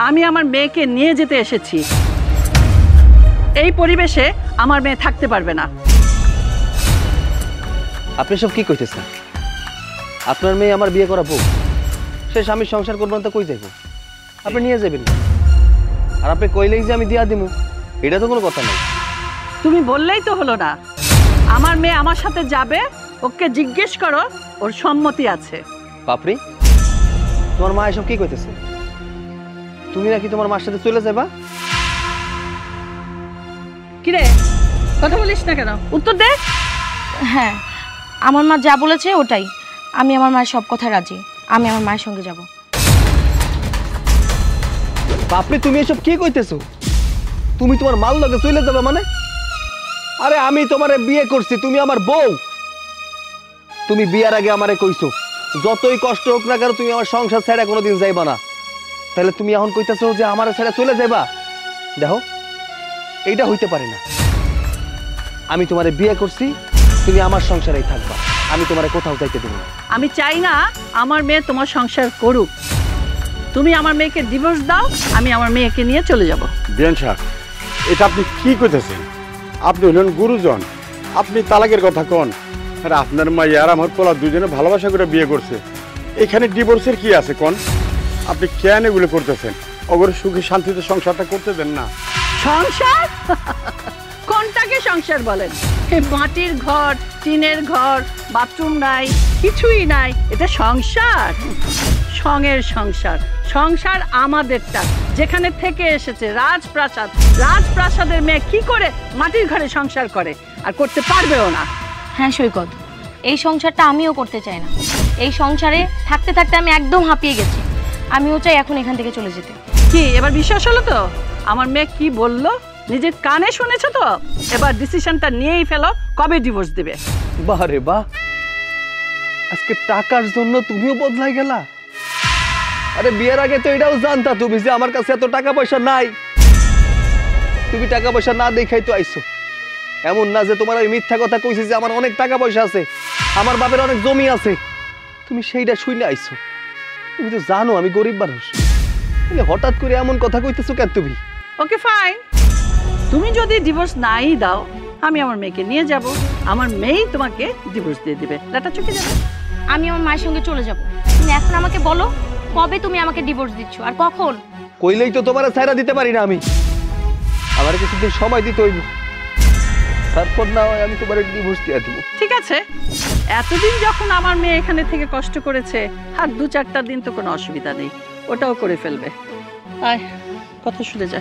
আমি আমার মেয়েকে নিয়ে যেতে এসেছি। এই পরিবেশে আমার মেয়ে থাকতে পারবে না। আপনি সব কি কইতেছেন? আপনার মেয়ে আমার বিয়ে করা বউ, সে স্বামীর সংসার করবো না তো কই যাইব? আপনি নিয়ে যাবেন আর আপনি কইলেই যে আমি দিয়া দিমু, এটা তো কোনো কথা নাই। তুমি বললেই তো হলো না। আমার মেয়ে আমার সাথে যাবে, ওকে জিজ্ঞেস করো ওর সম্মতি আছে। পাপড়ি, তোমার মা এসব কি কইতেছে? তুমি নাকি তোমার মার সাথে চলে যাবা? কিরে, কথা বলিস না কেন? উত্তর দে। হ্যাঁ, আমার মা যা বলেছে ওটাই। আমি আমার মায়ের সব কথা রাজি। আমি আমার মায়ের সঙ্গে যাব। পাপড়ি, তুমি এসব কি কইতেছো? তুমি তোমার মাল লগে চলে যাবে মানে? আরে আমি তোমারে বিয়ে করছি, তুমি আমার বউ। তুমি বিয়ার আগে আমারে কইছো যতই কষ্ট হোক না কেন তুমি আমার সংসার ছেড়ে কোনোদিন যাইবা না। তাহলে তুমি এখন কইতেছো যে আমার ছেড়ে চলে যাইবা? দেখো, এইটা হইতে পারে না। আমি তোমারে বিয়ে করছি, তুমি আমার সংসারেই থাকবা, আমি তোমারে কোথাও যাইতে দেব না। আমি চাই না আমার মেয়ে তোমার সংসার করুক। তুমি আমার মেয়েকে ডিভোর্স দাও, আমি আমার মেয়েকে নিয়ে চলে যাব। বিয়ান সাহেব, এটা আপনি কি কইতেছেন? আপনি হলেন গুরুজন, আপনি তালাকের কথা কন। আর আপনার মাই আর আমার পোলা দুজনে ভালোবাসা করে বিয়ে করছে, এখানে ডিভোর্সের কি আছে কন? আপনি কেন এগুলো করতেছেন? অগরে সুখে শান্তিতে সংসারটা করতে দেন না। সংসার? কোনটাকে সংসার বলেন? এই মাটির ঘর, টিনের ঘর, বাথরুম নাই, কিছুই নাই, এটা সংসার? সঙ্গের সংসার। সংসার আমাদেরটা, যেখানে থেকে এসেছে রাজপ্রাসাদ। রাজপ্রাসাদের মেয়ে কি করে মাটির ঘরে সংসার করে? আর করতে পারবেও না। হ্যাঁ সৈকত, এই সংসারটা আমিও করতে চাই না। এই সংসারে থাকতে থাকতে আমি একদম হাঁপিয়ে গেছি। আমিও চাই এখন এখান থেকে চলে যেতে। কি এবার বিশ্বাস হলো তো? আমার মেয়ে কি বললো নিজের কানে শুনেছো তো? এবার ডিসিশনটা নিয়েই ফেলো, কবে ডিভোর্স দিবে। বাহ রে বাহ, আজকে টাকার জন্য তুমিও বদলাই গেলা? আরে বিয়ের আগে তো এটাও জানতা তুমি যে আমার কাছে এত টাকা পয়সা নাই। তুমি টাকা পয়সা না দেখাই তো আইছো। এমন না যে তোমার ওই মিথ্যা কথা কইছি যে আমার অনেক টাকা পয়সা আছে, আমার বাপের অনেক জমি আছে। তুমি সেইটা শুনে আইছো। তুমি তো জানো আমি গরিব মানুষ, হঠাৎ করে এমন কথা কইতেছো কেন তুমি? ওকে ফাইন, তুমি যদি ডিভোর্স নাই দাও, আমি আমার মেয়েকে নিয়ে যাব। আমার মেয়েই তোমাকে ডিভোর্স দিয়ে দিবে, লেটা চুকে যাবে। আমি আমার মায়ের সঙ্গে চলে যাব। তুমি এখন আমাকে বলো, কবে তুমি আমাকে ডিভোর্স দিচ্ছ আর কখন? কইলেই তো তোমার ছাইরা দিতে পারি না আমি। আমার কিছুদিন সময় দিতে হইব, তারপর না হয় আমি তোমার ডিভোর্স দিয়ে দেব। ঠিক আছে, এতদিন যখন আমার মেয়ে এখানে থেকে কষ্ট করেছে, আর 2-4টা দিন তো কোনো অসুবিধা নেই, ওটাও করে ফেলবে। আয়, কথা শুনে যা।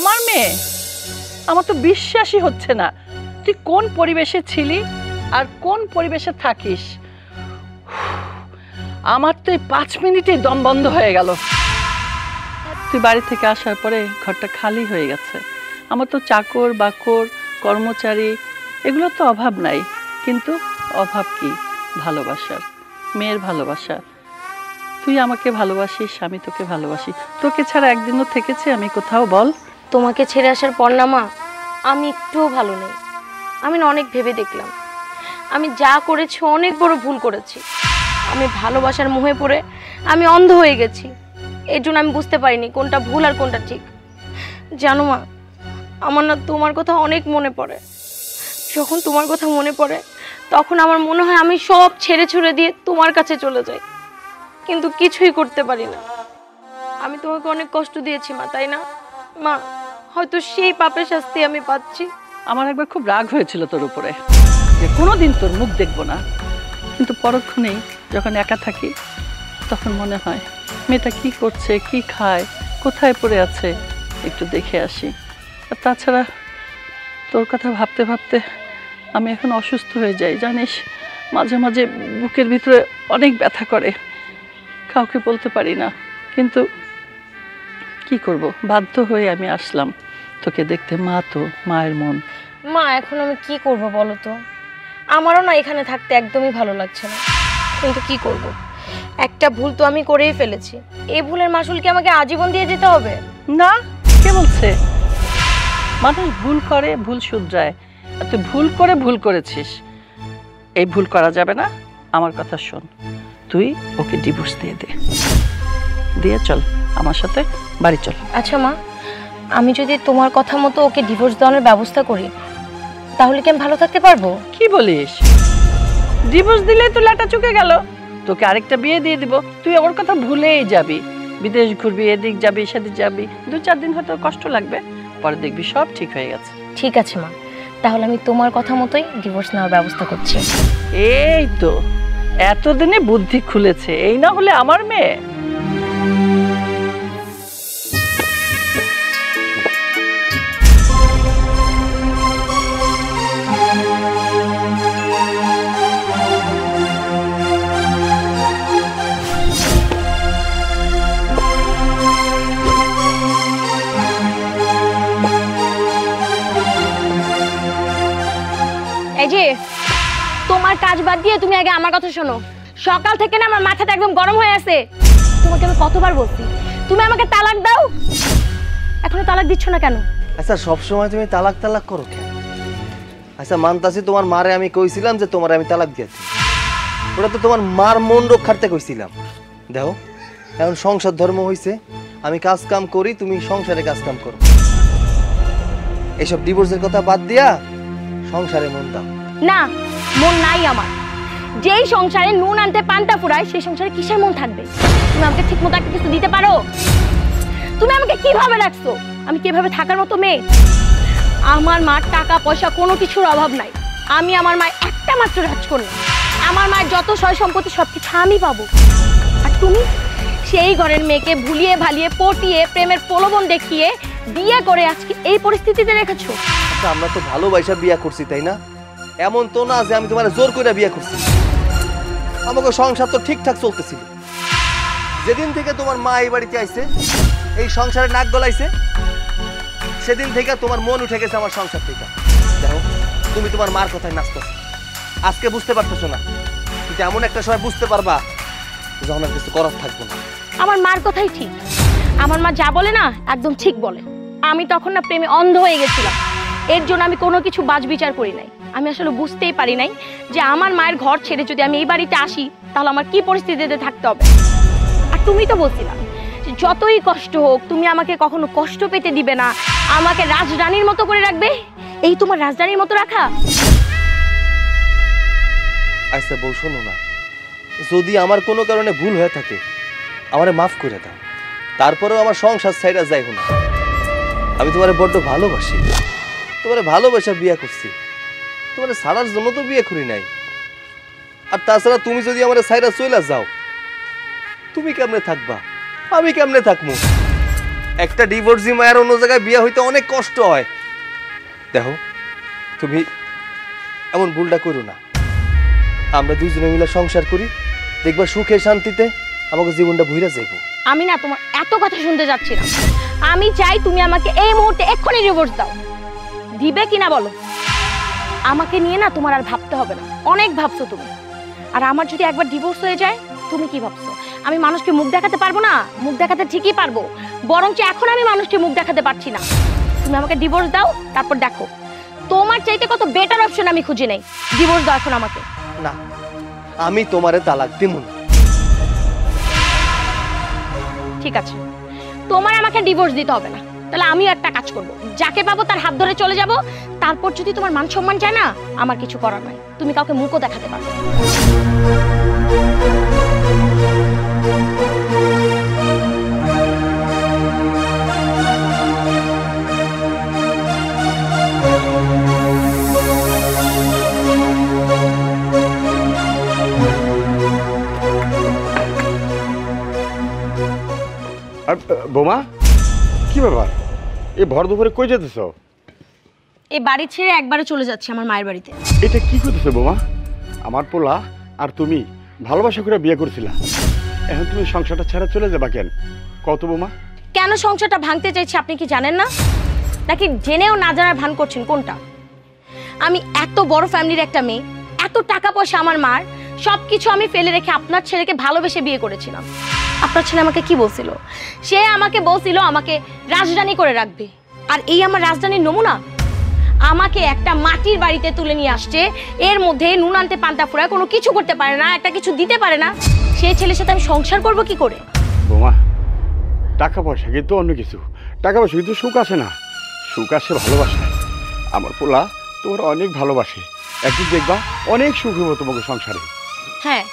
আমার মেয়ে? আমার তো বিশ্বাসই হচ্ছে না। তুই কোন পরিবেশে ছিলি আর কোন পরিবেশে থাকিস? আমার তো এই 5 মিনিটেই দম বন্ধ হয়ে গেল। তুই বাড়ি থেকে আসার পরে ঘরটা খালি হয়ে গেছে। আমার তো চাকর বাকর কর্মচারী এগুলো তো অভাব নাই, কিন্তু অভাব কি ভালোবাসার, মেয়ের ভালোবাসা। তুই আমাকে ভালোবাসিস, আমি তোকে ভালোবাসি। তোকে ছাড়া একদিনও থেকেছে আমি কোথাও, বল? তোমাকে ছেড়ে আসার পর না মা, আমি একটুও ভালো নেই। আমি না অনেক ভেবে দেখলাম, আমি যা করেছি অনেক বড় ভুল করেছি। আমি ভালোবাসার মোহে পড়ে আমি অন্ধ হয়ে গেছি। এর জন্য আমি বুঝতে পারিনি কোনটা ভুল আর কোনটা ঠিক। জানো মা, আমার না তোমার কথা অনেক মনে পড়ে। যখন তোমার কথা মনে পড়ে তখন আমার মনে হয় আমি সব ছেড়ে ছুড়ে দিয়ে তোমার কাছে চলে যাই, কিন্তু কিছুই করতে পারি না। আমি তোমাকে অনেক কষ্ট দিয়েছি মা, তাই না মা? হয়তো সেই পাপের শাস্তি আমি পাচ্ছি। আমার একবার খুব রাগ হয়েছিল তোর উপরে, যে কোনোদিন তোর মুখ দেখবো না, কিন্তু পরক্ষণেই যখন একা থাকি তখন মনে হয় মেয়েটা কি করছে, কি খায়, কোথায় পড়ে আছে, একটু দেখে আসি। আর তাছাড়া তোর কথা ভাবতে ভাবতে আমি এখন অসুস্থ হয়ে যাই, জানিস। মাঝে মাঝে বুকের ভিতরে অনেক ব্যথা করে, কাউকে বলতে পারি না, কিন্তু কি করব, বাধ্য হয়ে আমি আসলাম তোকে দেখতে। মা তো মায়ের মন। মা এখন আমি কি করব বলো তো? আমারও না এখানে থাকতে একদমই ভালো লাগছে না। কিন্তু কি করব, একটা ভুল তো আমি করেই ফেলেছি। এই ভুলের মাসুল কি আমাকে আজীবন দিয়ে যেতে হবে? না, কে বলছে? মানুষ ভুল করে, ভুল শুধরায়। আর তুই ভুল করে ভুল করেছিস, এই ভুল করা যাবে না। আমার কথা শোন, তুই ওকে ডিভোর্স দিয়ে দে, দিয়ে চল আমার সাথে বাড়ি চল। আচ্ছা মা, আমি যদি তোমার কথা মতো ওকে ডিভোর্স দেওয়ার ব্যবস্থা করি তাহলে কি আমি ভালো থাকতে পারবো? কি বলিস? ডিভোর্স দিলে তো লাটা চুকে গেল, তোকে আরেকটা বিয়ে দিয়ে দিব, তুই ওর কথা ভুলেই যাবি, বিদেশ ঘুরবি, এদিক যাবি সেদিক যাবি, 2-4 দিন হয়তো কষ্ট লাগবে, পরে দেখবি সব ঠিক হয়ে গেছে। ঠিক আছে মা, তাহলে আমি তোমার কথা মতোই ডিভোর্স নেওয়ার ব্যবস্থা করছি। এই তো এতদিনে বুদ্ধি খুলেছে, এই না হলে আমার মেয়ে। এই যে তোমার কাজ বাদ দিয়ে তুমি আগে আমার কথা শোনো। সকাল থেকে না আমার মাথাটা একদম গরম হয়ে আছে। তোমাকে আমি কতবার বলছি তুমি আমাকে তালাক দাও, এখনো তালাক দিচ্ছ না কেন? আচ্ছা সবসময় তুমি তালাক তালাক করো কেন? আচ্ছা মানতাছি তোমার মারে আমি কইছিলাম যে তোমার আমি তালাক দিয়েছি, ওটা তো তোমার মার মন রক্ষার্থে কইছিলাম। দেখো এখন সংসার ধর্ম হইছে, আমি কাজ কাম করি, তুমি সংসারে কাজ কাম করো। এইসব ডিভোর্সের কথা বাদ দিয়া সংসারে মন দাও। না, মন নাই আমার। যেই সংসারে নুন আনতে পান্তা ফুরায় সেই সংসারে কিসের মন থাকবে? তুমি আমাকে ঠিক মতো একটা কিছু দিতে পারো? তুমি আমাকে কিভাবে রাখছো? আমি কিভাবে থাকার মতো মেয়ে? আমার মার টাকা পয়সা কোনো কিছুর অভাব নাই। আমি আমার মায়ের একটা মাত্র রাজকন্যা। আমার মায়ের যত সয় সম্পত্তি সবকিছু আমি পাবো। আর তুমি সেই ঘরের মেয়েকে ভুলিয়ে ভালিয়ে পটিয়ে প্রেমের প্রলোভন দেখিয়ে বিয়ে করে আজকে এই পরিস্থিতিতে রেখেছো। আচ্ছা আমরা তো ভালোবাসা বিয়া করছি তাই না? এমন তো না যে আমি তোমার জোর করে বিয়া করছি। আমাকে সংসার তো ঠিকঠাক চলতেছিল। যেদিন থেকে তোমার মা এই বাড়িতে আইছে, এই সংসারে নাক গলাইছে, সেদিন থেকে তোমার মন উঠে গেছে আমার সংসার থেকে। দেখো তুমি তোমার মার কথায় নাচতেছো, আজকে বুঝতে পারতেছো না, কিন্তু এমন একটা সময় বুঝতে পারবা যখন আর কিছু করার থাকবো না। আমার মার কথাই ঠিক। আমার মা যা বলে না একদম ঠিক বলে। আমি তখন না প্রেমে অন্ধ হয়ে গেছিলাম, এর জন্য আমি কোনো কিছু বাজ বিচার করি নাই। আমি আসলে বুঝতেই পারি নাই যে আমার মায়ের ঘর ছেড়ে যদি আমি এই বাড়িতে আসি তাহলে আমার কি পরিস্থিতিতে থাকতে হবে। আর তুমি তো বলছিলা যে যতই কষ্ট হোক তুমি আমাকে কখনো কষ্ট পেতে দিবে না, আমাকে রাজরানীর মতো করে রাখবে। এই তোমার রাজরানীর মতো রাখা? আচ্ছা বউ শোনো না, যদি আমার কোনো কারণে ভুল হয়ে থাকে আমারে মাফ করে দাও, তারপরেও আমার সংসার ছাইড়া যাইব না। আমি তোমারে বড্ড ভালোবাসি, তোমারে ভালোবাসা বিয়ে করছি, তোমারে ছাড়ার জন্য তো বিয়ে করি নাই। আর তাছাড়া তুমি যদি আমার ছাইড়া চইলা যাও, তুমি কেমনে থাকবা, আমি কেমনে থাকবো? একটা ডিভোর্সি মায়ের অন্য জায়গায় বিয়ে হইতে অনেক কষ্ট হয়। দেখো তুমি এমন ভুলটা করো না, আমরা দুইজনে মিলে সংসার করি, দেখবা সুখে শান্তিতে আমাকে জীবনটা ভুইরা যাইব। আমি না তোমার এত কথা শুনতে যাচ্ছি না। আমি চাই তুমি আমাকে এই মুহূর্তে এক্ষুনি ডিভোর্স দাও। দিবে কিনা বলো? আমাকে নিয়ে না তোমার আর ভাবতে হবে না, অনেক ভাবছো তুমি। আর আমার যদি একবার ডিভোর্স হয়ে যায় তুমি কি ভাবছো আমি মানুষকে মুখ দেখাতে পারবো না? মুখ দেখাতে ঠিকই পারবো, বরঞ্চ এখন আমি মানুষকে মুখ দেখাতে পারছি না। তুমি আমাকে ডিভোর্স দাও, তারপর দেখো তোমার চাইতে কত বেটার অপশন আমি খুঁজে নেই। ডিভোর্স দাও এখন আমাকে। না, আমি তোমারে তালাক দিব না। ঠিক আছে, তোমার আমাকে ডিভোর্স দিতে হবে না। তাহলে আমিও একটা কাজ করব, যাকে পাবো তার হাত ধরে চলে যাব। তারপর যদি তোমার মান সম্মান চায় না, আমার কিছু করার নাই, তুমি কাউকে মুখও দেখাতে পারবে। আর বোমা, কি ব্যাপার? এই ভর দুপুরে কই যেতেছ? এই বাড়ি ছেড়ে একবারে চলে যাচ্ছি আমার মায়ের বাড়িতে। এটা কি করতেছো বোমা? আমার পোলা আর তুমি ভালোবাসা করে বিয়ে করছিলা, এখন তুমি সংসারটা ছেড়ে চলে যাবা কেন? কত বোমা? কেন সংসারটা ভাঙতে চাইছি আপনি কি জানেন না? নাকি জেনেও না জানার ভান করছেন কোনটা? আমি এত বড় ফ্যামিলির একটা মেয়ে, এত টাকা পয়সা আমার মার, সবকিছু আমি ফেলে রেখে আপনার ছেলেকে ভালোবেসে বিয়ে করেছিলাম। আপনার ছেলে আমাকে কি বলছিল? সে আমাকে বলছিল আমাকে রাজরানী করে রাখবে। আর এই আমার রাজধানীর নমুনা। আমাকে একটা মাটির বাড়িতে তুলে নিয়ে আসছে, এর মধ্যে নুন আনতে পান্তা ফুরায়, কোনো কিছু করতে পারে না, একটা কিছু দিতে পারে না। সেই ছেলের সাথে আমি সংসার করব কি করে? বোমা, টাকা পয়সা কিন্তু অন্য কিছু। টাকা পয়সা কিন্তু সুখ আসে না, সুখ আসে ভালোবাসা। আমার পোলা তোমার অনেক ভালোবাসে, একদিন দেখবা অনেক সুখ হবো তোমাকে সংসারে। হ্যাঁ,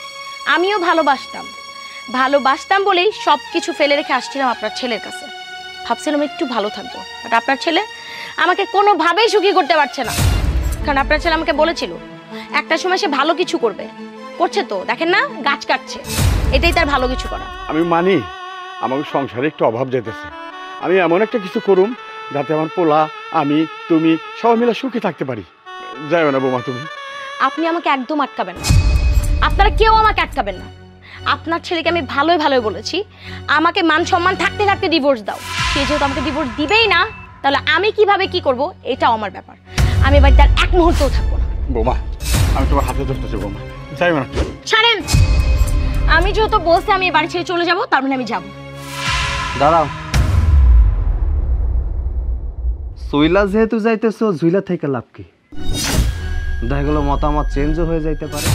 আমিও ভালোবাসতাম বলেই সব কিছু ফেলে রেখে আসছিলাম আপনার ছেলের কাছে। ভাবছিলাম একটু ভালো থাকবো, বাট আপনার ছেলে আমাকে কোনোভাবেই সুখী করতে পারছে না। কারণ আপনার ছেলে আমাকে বলেছিল একটা সময় সে ভালো কিছু করবে, করছে তো, দেখেন না গাছ কাটছে, এটাই তার ভালো কিছু করা। আমি মানি আমাকে সংসারে একটু অভাব যেতেছে, আমি এমন একটা কিছু করুম যাতে আমার পোলা, আমি, তুমি সবাই মিলে সুখী থাকতে পারি। যাইও না বোমা তুমি। আপনি আমাকে একদম আটকাবেন না, আপনারা কেউ আমাকে আটকাবেন না। আপনার ছেলেকে আমি ভালোই বলেছি আমাকে মান সম্মান থাকতে থাকতে ডিভোর্স দাও। সে যেহেতু আমাকে ডিভোর্স দিবেই না, তাহলে আমি কিভাবে কি করব এটাও আমার ব্যাপার। আমি বাড়িতে আর এক মুহূর্তও থাকবো না। বোমা, আমি তোমার হাতে ধরতেছি বোমা, যাইও না। ছাড়েন, আমি যেহেতু বলছি আমি এই বাড়ি ছেড়ে চলে যাব, তার মানে আমি যাব। দাঁড়াও, সইলা যেহেতু যাইতেছো, ঝুইলা থেকে লাভ কি? দেখা গেলো মতামত চেঞ্জও হয়ে যাইতে পারে,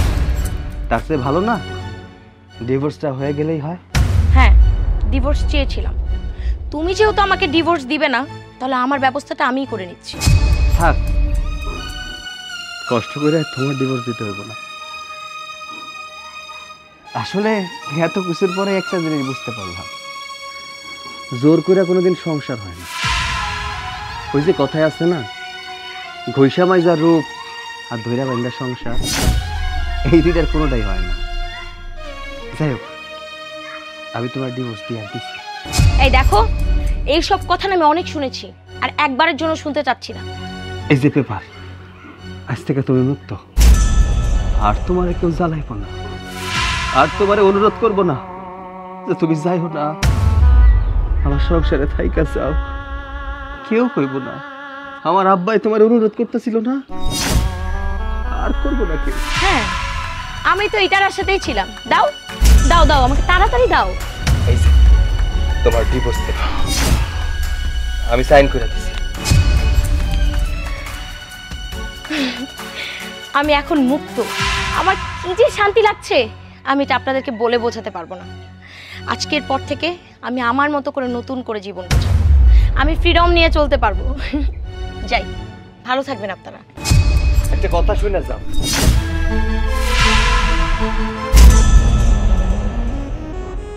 তার চেয়ে ভালো না ডিভোর্সটা হয়ে গেলেই হয়। হ্যাঁ, ডিভোর্স চেয়েছিলাম। তুমি যেহেতু আমাকে ডিভোর্স দিবে না, তাহলে আমার ব্যবস্থাটা আমিই করে নিচ্ছি। থাক, কষ্ট করে তোমার ডিভোর্স দিতে হবে না। আসলে এত কিছুর পরে একটা জিনিস বুঝতে পারলাম, জোর করে কোনোদিন সংসার হয় না। ওই যে কথায় আছে না, ঘইষা মাইজা রূপ আর ধৈরা বান্ধা সংসার, এই দুইটার কোনোটাই হয় না। যাই হোক, আমি তোমার ডিভোর্স দিয়ে দিচ্ছি। এই দেখো, এইসব কথা না আমি অনেক শুনেছি, আর একবারের জন্য শুনতে চাচ্ছি না। এই যে পেপার, আজ থেকে তুমি মুক্ত, আর তোমার কেউ জ্বালাইব না, আর তোমার অনুরোধ করব না যে তুমি যাইও না, আমার সংসারে থাইকা যাও, কেউ কইব না। আমার আব্বাই তোমার অনুরোধ করতেছিল না, আর করবো না কেউ। হ্যাঁ, আমি তো এটার আশাতেই ছিলাম। দাও দাও দাও, আমাকে তাড়াতাড়ি দাও। এই যে তোমার ডিভোর্স পেপার, আমি সাইন করে দিছি। আমি এখন মুক্ত, আমার কি যে শান্তি লাগছে আমি এটা আপনাদেরকে বলে বোঝাতে পারবো না। আজকের পর থেকে আমি আমার মতো করে নতুন করে জীবন গোছাবো, আমি ফ্রিডম নিয়ে চলতে পারবো। যাই, ভালো থাকবেন আপনারা। একটা কথা শুনে যাও,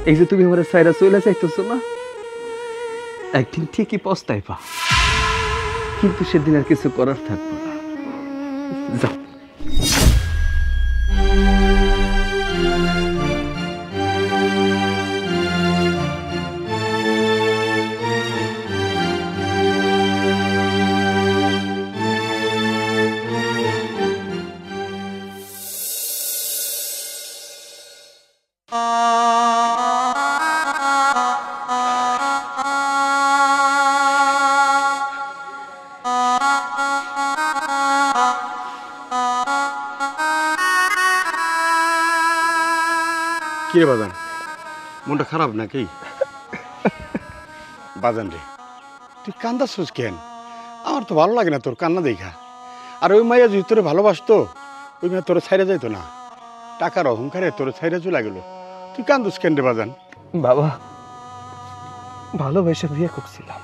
এই যে তুমি আমার সাইরা চলে যাইতেছো না, একদিন ঠিকই পস্তাইবা, কিন্তু সেদিন আর কিছু করার থাকবে না। যাও। কি রে বাজান, মনটা খারাপ নাকি? বাজান রে, তুই কান্দাছিস কেন? আমার তো ভালো লাগে না তোর কান্না দেখা। আর ওই মাইয়া যদি তোরে ভালোবাসতো, ওই মাইয়া তোরে ছাইরা যাইতো না, টাকার অহংকারে তোরে ছাইরা চলে গেল। তুই কান্দুস কেন রে বাজান? বাবা, ভালোবেসে বিয়ে করছিলাম,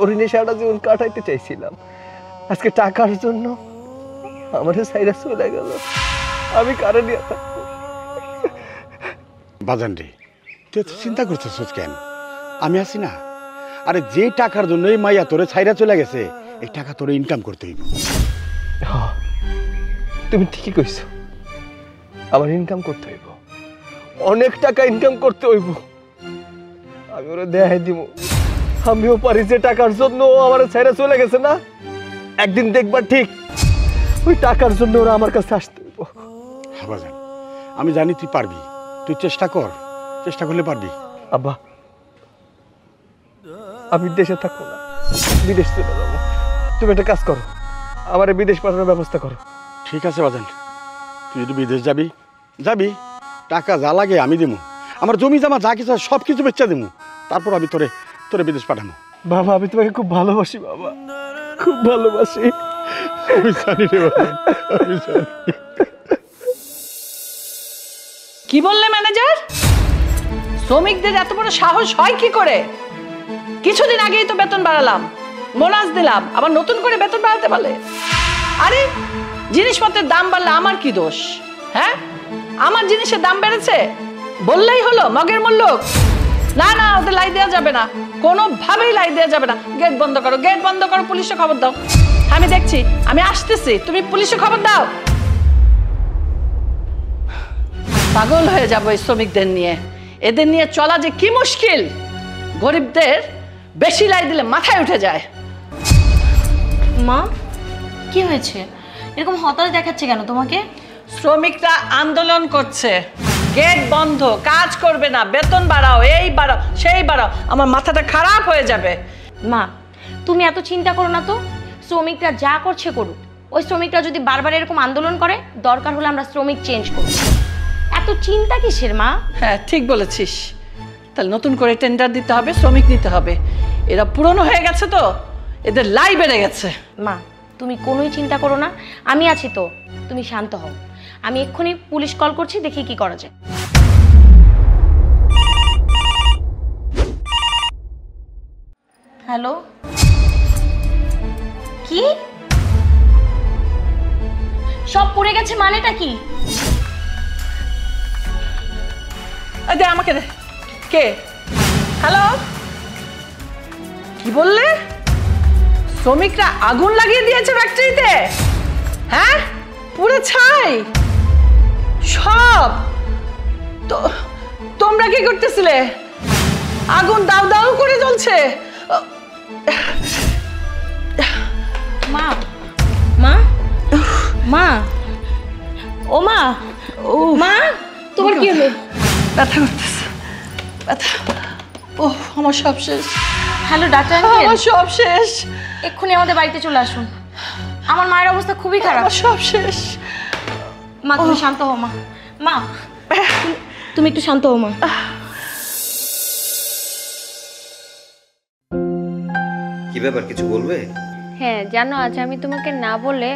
ওর নেশাটা জীবন কাটাইতে চাইছিলাম, আজকে টাকার জন্য আমার সাইরা চলে গেল, আমি কারণ বাজান রে, তুই তো চিন্তা করতেছিস কেন? আমি আছি না। আরে যে টাকার জন্য এই মাইয়া তোরে ছাইরা চলে গেছে, এই টাকা তোরে ইনকাম করতে হইব। তুমি ঠিকই কইছো, আমার ইনকাম করতে হইব, অনেক টাকা ইনকাম করতে হইব। আমি ওরা দেখাই দিব, আমিও পারি যে টাকার জন্য আমার ছেড়ে চলে গেছে না, একদিন দেখবা ঠিক ওই টাকার জন্য ওরা আমার কাছে আসতে হইব। হ্যাঁ বাজান, আমি জানি তুই পারবি, তুই চেষ্টা কর, চেষ্টা করলে পারবি। আব্বা, আমি দেশে থাকবো না, বিদেশ চলে যাবো। তুমি একটা কাজ করো, আমার বিদেশ পাঠানোর ব্যবস্থা করো। ঠিক আছে বাজান, তুই যদি বিদেশ যাবি যাবি, টাকা যা লাগে আমি দেবো, আমার জমি জমা যা কিছু আছে সব কিছু বেচা দেবো, তারপর আমি তোরে তোরে বিদেশ পাঠাবো। বাবা আমি তোমাকে খুব ভালোবাসি বাবা, খুব ভালোবাসি। আমি জানি রে বাবা, আমি জানি। কি বললে ম্যানেজার? শ্রমিকদের এত বড় সাহস হয় কি করে? কিছুদিন আগেই তো বেতন বাড়ালাম, বোনাস দিলাম, আবার নতুন করে বেতন বাড়াতে পারলে? আরে জিনিসপত্রের দাম বাড়লে আমার কি দোষ? হ্যাঁ, আমার জিনিসের দাম বেড়েছে বললেই হলো মগের মূল্য? না না, ওদের লাই দেওয়া যাবে না, কোনোভাবেই লাই দেওয়া যাবে না। গেট বন্ধ করো, গেট বন্ধ করো, পুলিশে খবর দাও। আমি দেখছি, আমি আসতেছি, তুমি পুলিশে খবর দাও। পাগল হয়ে যাবো এই শ্রমিকদের নিয়ে, এদের নিয়ে চলা যে কি মুশকিল। গরিবদের বেশি লাই দিলে মাথায় উঠে যায়। মা, কি হয়েছে? এরকম হতাশ দেখাচ্ছে কেন তোমাকে? শ্রমিকরা আন্দোলন করছে, গেট বন্ধ, কাজ করবে না, বেতন বাড়াও, এই বাড়াও, সেই বাড়াও। আমার মাথাটা খারাপ হয়ে যাবে। মা, তুমি এত চিন্তা করো না তো। শ্রমিকরা যা করছে করুক, ওই শ্রমিকরা যদি বারবার এরকম আন্দোলন করে, দরকার হলে আমরা শ্রমিক চেঞ্জ করব। এত চিন্তা কিসের মা? হ্যাঁ ঠিক বলেছিস, তাহলে নতুন করে টেন্ডার দিতে হবে, শ্রমিক নিতে হবে। এরা পুরনো হয়ে গেছে তো, এদের লাই বেড়ে গেছে। মা, তুমি কোনোই চিন্তা করো না, আমি আছি তো, তুমি শান্ত হও। আমি এক্ষুনি পুলিশ কল করছি, দেখি কি করা যায়। হ্যালো, কি সব পড়ে গেছে মানেটা কি? দে আমাকে দে। কে? হ্যালো, কি বললে? শ্রমিকরা আগুন লাগিয়ে দিয়েছে ফ্যাক্টরিতে? হ্যাঁ, পুরো ছাই সব। তো তোমরা কি করতেছিলে? আগুন দাউ দাউ করে জ্বলছে। মা, মা, মা, ও মা, ও মা, তোমার কি হলো? ব্যথা করতেছে, ব্যথা। ও আমার সব শেষ। হ্যালো ডাক্তার আঙ্কেল, আমার সব শেষ। এক্ষুনি আমাদের বাড়িতে চলে আসুন। আমার মায়ের অবস্থা খুবই খারাপ। আমার সব শেষ। মা তুমি শান্ত হও। মা, মা তুমি একটু শান্ত হও মা। কি ব্যাপার, কিছু বলবে? হ্যাঁ জানো, আজ আমি তোমাকে না বলে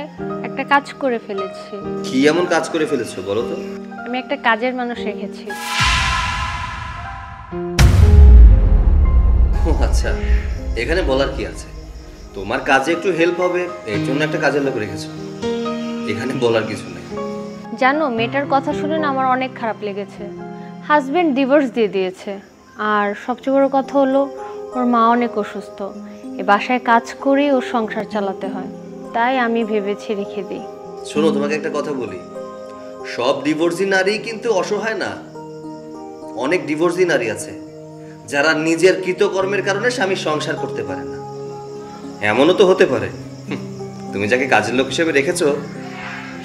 একটা কাজ করে ফেলেছি। কি এমন কাজ করে ফেলেছো বলো তো? আমি একটা কাজের মানুষ রেখেছি। ও আচ্ছা, এখানে বলার কি আছে? তোমার কাজে একটু হেল্প হবে এর জন্য একটা কাজের লোক রেখেছো, এখানে বলার কিছু নেই। জানো, মেয়েটার কথা শুনে না আমার অনেক খারাপ লেগেছে। হাজবেন্ড ডিভোর্স দিয়ে দিয়েছে, আর সবচেয়ে বড় কথা হলো ওর মা অনেক অসুস্থ। এ বাসায় কাজ করেই ওর সংসার চালাতে হয়, তাই আমি ভেবেছি রেখে দিই। শোনো, তোমাকে একটা কথা বলি, সব ডিভোর্সি নারী কিন্তু অসহায় না। অনেক ডিভোর্সি নারী আছে যারা নিজের কৃতকর্মের কারণে স্বামী সংসার করতে পারে না। এমনও তো হতে পারে তুমি যাকে কাজের লোক হিসেবে রেখেছো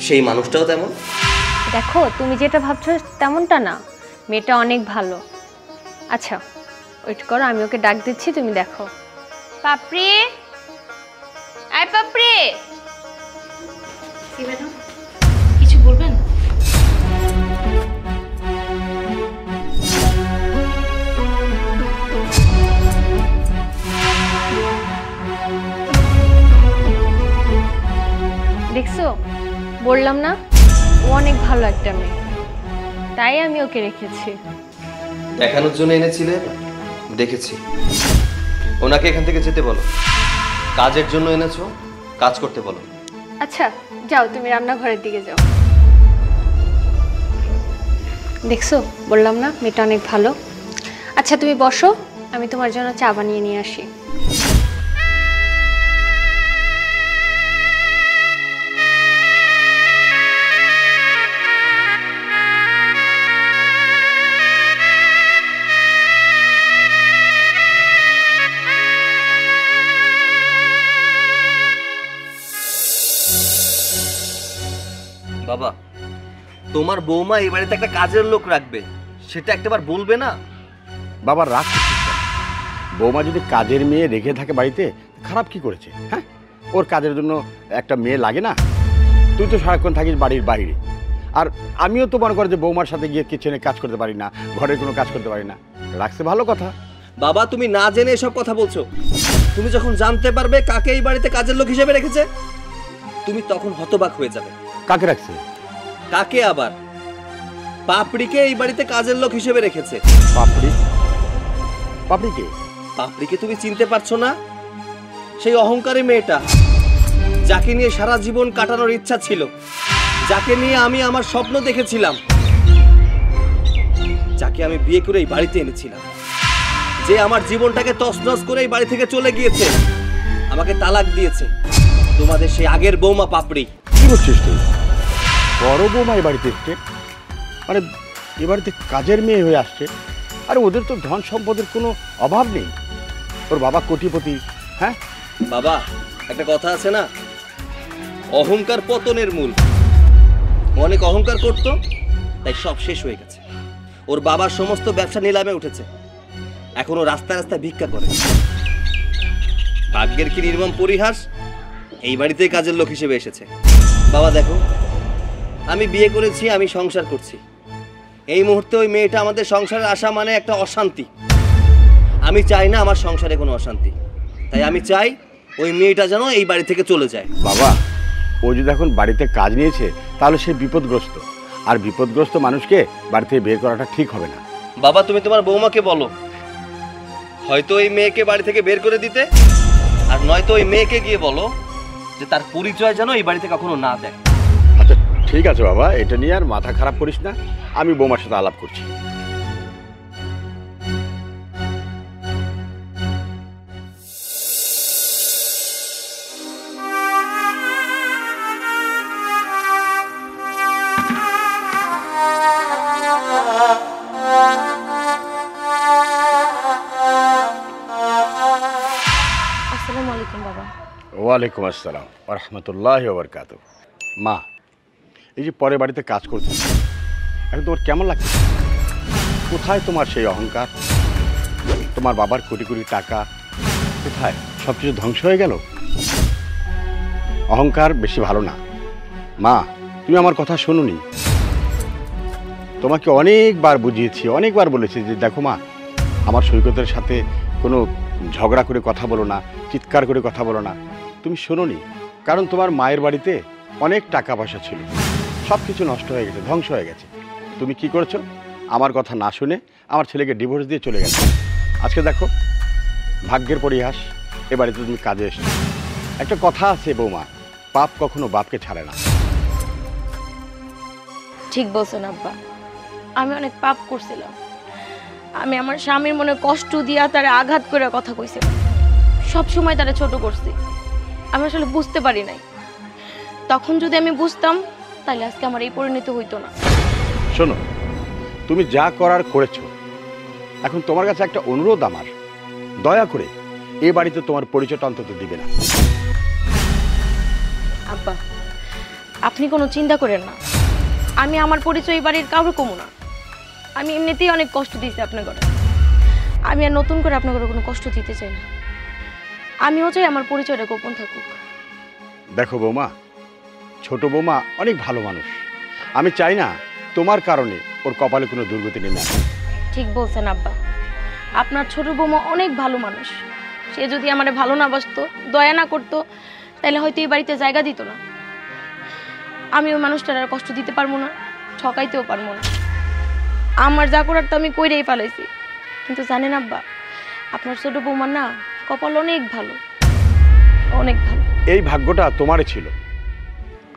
সেই মানুষটাও তেমন। দেখো, তুমি যেটা ভাবছো তেমনটা না, মেয়েটা অনেক ভালো। আচ্ছা ওয়েট করো, আমি ওকে ডাক দিচ্ছি, তুমি দেখো। পাপড়ি, আয় পাপড়ি। কি ম্যাডাম, কিছু বলবেন? দেখছো, বললাম না ও অনেক ভালো একটা মেয়ে, তাই আমি ওকে রেখেছি। দেখানোর জন্য এনেছিলে? দেখেছি। ওনাকে এখান থেকে যেতে বলো। কাজের জন্য এনেছো, কাজ করতে বলো। আচ্ছা যাও, তুমি রান্নাঘরের দিকে যাও। দেখছো, বললাম না মেয়েটা অনেক ভালো। আচ্ছা তুমি বসো, আমি তোমার জন্য চা বানিয়ে নিয়ে আসি। বাবা, তোমার বৌমা এই বাড়িতে একটা কাজের লোক রাখবে, সেটা একটাবার বলবে না? বাবার রাগ করছিস কেন? বৌমা যদি কাজের মেয়ে রেখে থাকে বাড়িতে, খারাপ কি করেছে? হ্যাঁ, ওর কাজের জন্য একটা মেয়ে লাগে না? তুই তো সারাক্ষণ থাকিস বাড়ির বাইরে, আর আমিও তো মনে করি যে বৌমার সাথে গিয়ে কিচেনে কাজ করতে পারি না, ঘরের কোনো কাজ করতে পারি না। রাখছে ভালো কথা। বাবা তুমি না জেনে এসব কথা বলছো। তুমি যখন জানতে পারবে কাকে এই বাড়িতে কাজের লোক হিসেবে রেখেছে, তুমি তখন হতবাক হয়ে যাবে। কাকে রাখছে? কাকে আবার? পাপড়িকে এই বাড়িতে কাজের লোক হিসেবে রেখেছে। পাপড়ি? পাপড়িকে? পাপড়িকে তুমি চিনতে পারছো না? সেই অহংকারী মেয়েটা, যাকে নিয়ে সারা জীবন কাটানোর ইচ্ছা ছিল, যাকে নিয়ে আমি আমার স্বপ্ন দেখেছিলাম, যাকে আমি বিয়ে করে এই বাড়িতে এনেছিলাম, যে আমার জীবনটাকে তছনছ করে এই বাড়ি থেকে চলে গিয়েছে, আমাকে তালাক দিয়েছে। তোমাদের সেই আগের বৌমা পাপড়ি। কি বলছিস তুই? বড় বৌমা এই বাড়িতে এসছে, মানে এ বাড়িতে কাজের মেয়ে হয়ে আসছে। আরে ওদের তো ধন সম্পদের কোনো অভাব নেই, ওর বাবা কোটিপতি। হ্যাঁ বাবা, একটা কথা আছে না, অহংকার পতনের মূল। অনেক অহংকার করতো, তাই সব শেষ হয়ে গেছে। ওর বাবার সমস্ত ব্যবসা নিলামে উঠেছে, এখন ও রাস্তায় রাস্তায় ভিক্ষা করে। ভাগ্যের কি নির্মম পরিহাস, এই বাড়িতেই কাজের লোক হিসেবে এসেছে। বাবা দেখো, আমি বিয়ে করেছি, আমি সংসার করছি। এই মুহূর্তে ওই মেয়েটা আমাদের সংসারে আসা মানে একটা অশান্তি। আমি চাই না আমার সংসারে কোনো অশান্তি, তাই আমি চাই ওই মেয়েটা যেন এই বাড়ি থেকে চলে যায়। বাবা, ও যদি এখন বাড়িতে কাজ নিয়েছে তাহলে সে বিপদগ্রস্ত, আর বিপদগ্রস্ত মানুষকে বাড়ি থেকে বের করাটা ঠিক হবে না। বাবা তুমি তোমার বৌমাকে বলো, হয়তো এই মেয়েকে বাড়ি থেকে বের করে দিতে, আর নয়তো ওই মেয়েকে গিয়ে বলো যে তার পরিচয় যেন এই বাড়িতে কখনো না দেয়। আচ্ছা ঠিক আছে বাবা, এটা নিয়ে আর মাথা খারাপ করিস না, আমি বৌমার সাথে আলাপ করছি। আসসালামু আলাইকুম বাবা। ওয়ালাইকুম আসসালাম ওয়া রাহমাতুল্লাহি ওয়া বারাকাতুহু। মা, এই যে পরের বাড়িতে কাজ করছো, এখন তোমার কেমন লাগছে? কোথায় তোমার সেই অহংকার? তোমার বাবার কোটি কোটি টাকা কোথায়? সব কিছু ধ্বংস হয়ে গেল। অহংকার বেশি ভালো না। মা, তুমি আমার কথা শোনোনি। তোমাকে অনেকবার বুঝিয়েছি, অনেকবার বলেছি যে দেখো মা, আমার সৈকতের সাথে কোনো ঝগড়া করে কথা বলো না, চিৎকার করে কথা বলো না। তুমি শোনোনি, কারণ তোমার মায়ের বাড়িতে অনেক টাকা পয়সা ছিল, সব কিছু নষ্ট হয়ে গেছে, ধ্বংস হয়ে গেছে। তুমি কি করেছো? আমার কথা না শুনে আমার ছেলেকে ডিভোর্স দিয়ে চলে গেছে। আজকে দেখো, ভাগ্যের পরিহাস, এ বাড়িতে তুমি কাজে এসছো। একটা কথা আছে বৌমা, পাপ কখনো বাপকে ছাড়ে না। ঠিক বলছেন আব্বা, আমি অনেক পাপ করছিলাম। আমি আমার স্বামীর মনে কষ্ট দিয়া তারে আঘাত করে কথা কইছিলাম, সব সময় তারে ছোট করছি। আমি আসলে বুঝতে পারি নাই। তখন যদি আমি বুঝতাম তাহলে আজকে আমার এই পরিণতি হইতো না। শোনো, তুমি যা করার করেছো, এখন তোমার কাছে একটা অনুরোধ আমার, দয়া করে এ বাড়িতে তোমার পরিচয়টা অন্তত দিবে না। আব্বা, আপনি কোনো চিন্তা করেন না, আমি আমার পরিচয় এই বাড়ির কাউকে কমু না। আমি এমনিতেই অনেক কষ্ট দিয়েছি আপনার ঘরে, আমি আর নতুন করে আপনার ঘরে কোনো কষ্ট দিতে চাই না। আমিও চাই আমার পরিচয়টা গোপন থাকুক। দেখো বৌমা, ছোট বৌমা অনেক ভালো মানুষ, আমি চাই না তোমার কারণে ওর কপালে কোনো দুর্গতি নেমে আসে। ঠিক বলছেন আব্বা, আপনার ছোট বৌমা অনেক ভালো মানুষ। সে যদি আমারে ভালো না বাসতো, দয়া না করতো, তাহলে হয়তো এই বাড়িতে জায়গা দিত না। আমি ওই মানুষটার আর কষ্ট দিতে পারবো না, ঠকাইতেও পারবো না। আমার যা করার তো আমি কইরেই পালাইছি। কিন্তু জানেন আব্বা, আপনার ছোট বৌমার না কপাল অনেক ভালো, অনেক ভালো। এই ভাগ্যটা তোমারই ছিল,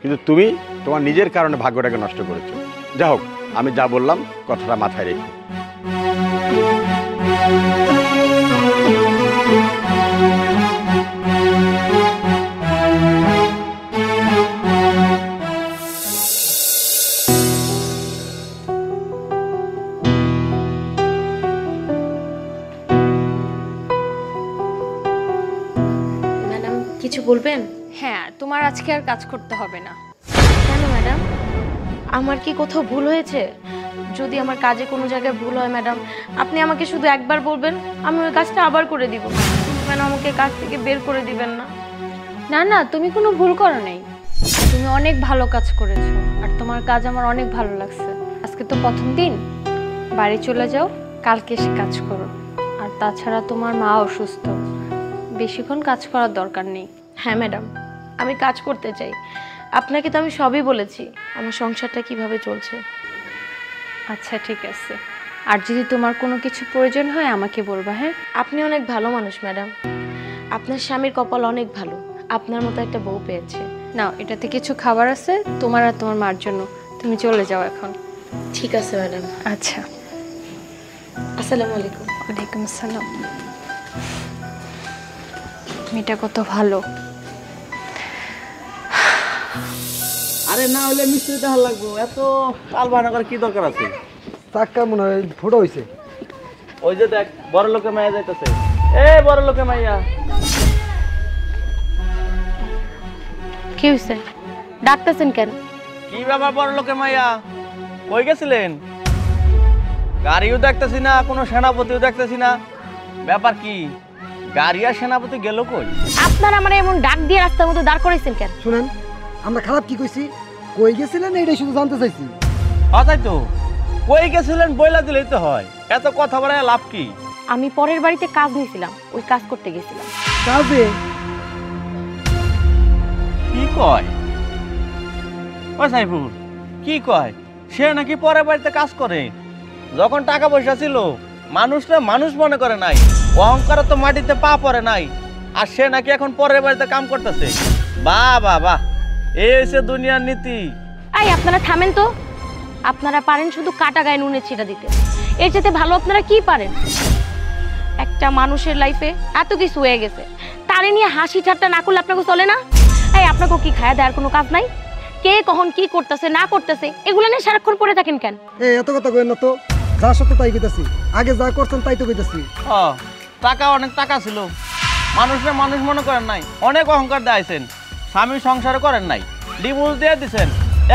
কিন্তু তুমি তোমার নিজের কারণে ভাগ্যটাকে নষ্ট করেছো। যা হোক, আমি যা বললাম কথাটা মাথায় রেখো। ম্যাডাম কিছু বলবেন? হ্যাঁ, তোমার আজকে আর কাজ করতে হবে না। কেন ম্যাডাম, আমার কি কোথাও ভুল হয়েছে? যদি আমার কাজে কোনো জায়গায় ভুল হয় ম্যাডাম, আপনি আমাকে শুধু একবার বলবেন, আমি ওই কাজটা আবার করে দিব। ম্যাডাম আমাকে কাজ থেকে বের করে দিবেন না। না না, তুমি কোনো ভুল করো নাই। তুমি অনেক ভালো কাজ করেছো, আর তোমার কাজ আমার অনেক ভালো লাগছে। আজকে তো প্রথম দিন, বাড়ি চলে যাও, কালকে এসে কাজ করো। আর তাছাড়া তোমার মা অসুস্থ, বেশিক্ষণ কাজ করার দরকার নেই। হ্যাঁ ম্যাডাম, আমি কাজ করতে চাই। আপনাকে তো আমি সবই বলেছি আমার সংসারটা কিভাবে চলছে। আচ্ছা ঠিক আছে, আর যদি তোমার কোনো কিছু প্রয়োজন হয় আমাকে বলবা। হ্যাঁ, আপনি অনেক ভালো মানুষ ম্যাডাম, আপনার স্বামীর কপাল অনেক ভালো, আপনার মতো একটা বউ পেয়েছে। নাও, এটাতে কিছু খাবার আছে তোমার আর তোমার মার জন্য, তুমি চলে যাও এখন। ঠিক আছে ম্যাডাম। আচ্ছা, আসসালামু আলাইকুম। ওয়ালাইকুম আসসালাম। মেয়েটা কত ভালো। আরে না হলে মিস্ত্রি দেখা লাগবো, এত পাল বানা করার কি দরকার আছে? চাক্কা মনে হয় ফুটো হয়েছে। ওই যে দেখ, বড় লোকে মাইয়া যাইতেছে। এ বড় লোকে মাইয়া, কি হয়েছে, ডাকতেছেন কেন? কি ব্যাপার বড় লোকে মাইয়া, কই গেছিলেন? গাড়িও দেখতেছি না, কোনো সেনাপতিও দেখতেছি না, ব্যাপার কি? গাড়ি আর সেনাপতি গেল কই? আপনারা মানে এমন ডাক দিয়ে রাস্তার মধ্যে দাঁড় করাইছেন কেন? শুনেন, আমরা খারাপ কি কইছি? কই গেছিলেন এইটাই শুধু জানতে চাইছি। তাই তো, কই গেছিলেন বইলা দিলেই তো হয়, এত কথা বলে লাভ কি? আমি পরের বাড়িতে কাজ নিয়েছিলাম, ওই কাজ করতে গেছিলাম। কাজে? কি কয় ও সাইফুল, কি কয়? সে নাকি পরের বাড়িতে কাজ করে? যখন টাকা পয়সা ছিল মানুষরা মানুষ মনে করে নাই, অহংকার তো মাটিতে পা পড়ে নাই, আর সে নাকি এখন পরের বাড়িতে কাম করতেছে। বাহ বাহ বাহ, এই হচ্ছে দুনিয়ার নীতি। এই আপনারা থামেন তো, আপনারা পারেন শুধু কাটা গায়ে নুনের ছিটা দিতে, এর চাইতে ভালো আপনারা কি পারেন? একটা মানুষের লাইফে এত কিছু হয়ে গেছে, তারে নিয়ে হাসি ঠাট্টা না করলে আপনাকে চলে না? এই আপনাকে কি খায়া দেওয়ার কোনো কাজ নাই? কে কখন কি করতেছে না করতেছে এগুলো নিয়ে সারাক্ষণ পড়ে থাকেন কেন? এত কথা কইেন না তো, যা সত্য তাই কইতাছি। আগে যা করছেন তাই তো কইতাছি। টাকা অনেক টাকা ছিল, মানুষরা মানুষ মনে করেন নাই, অনেক অহংকার দেয়াইছেন, স্বামী সংসার করেন নাই, ডিভোর্স দিয়ে দিছেন,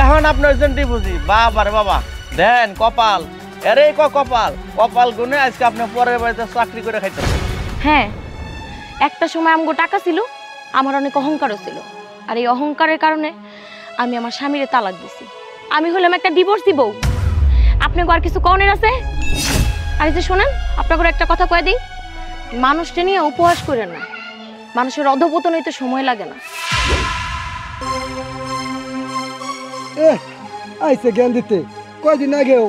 এখন আপনি হচ্ছেন ডিভোর্সি। বাবা রে বাবা, দেন কপাল, এরে কপাল, কপাল গুনে আজকে আপনি পরের বাড়িতে চাকরি করে খাইতেছেন। হ্যাঁ, একটা সময় আমগো টাকা ছিল, আমার অনেক অহংকারও ছিল, আর এই অহংকারের কারণে আমি আমার স্বামীরে তালাক দিছি। আমি হলাম একটা ডিভোর্সি বউ। আপনাকে আর কিছু কনের আছে? আর এই যে শোনেন, আপনাকে একটা কথা কয়ে দিই, মানুষটা নিয়ে উপহাস করেন না, মানুষের অধপতন হইতে সময় লাগে না। আইসে জ্ঞান দিতে, কয়দিন আগেও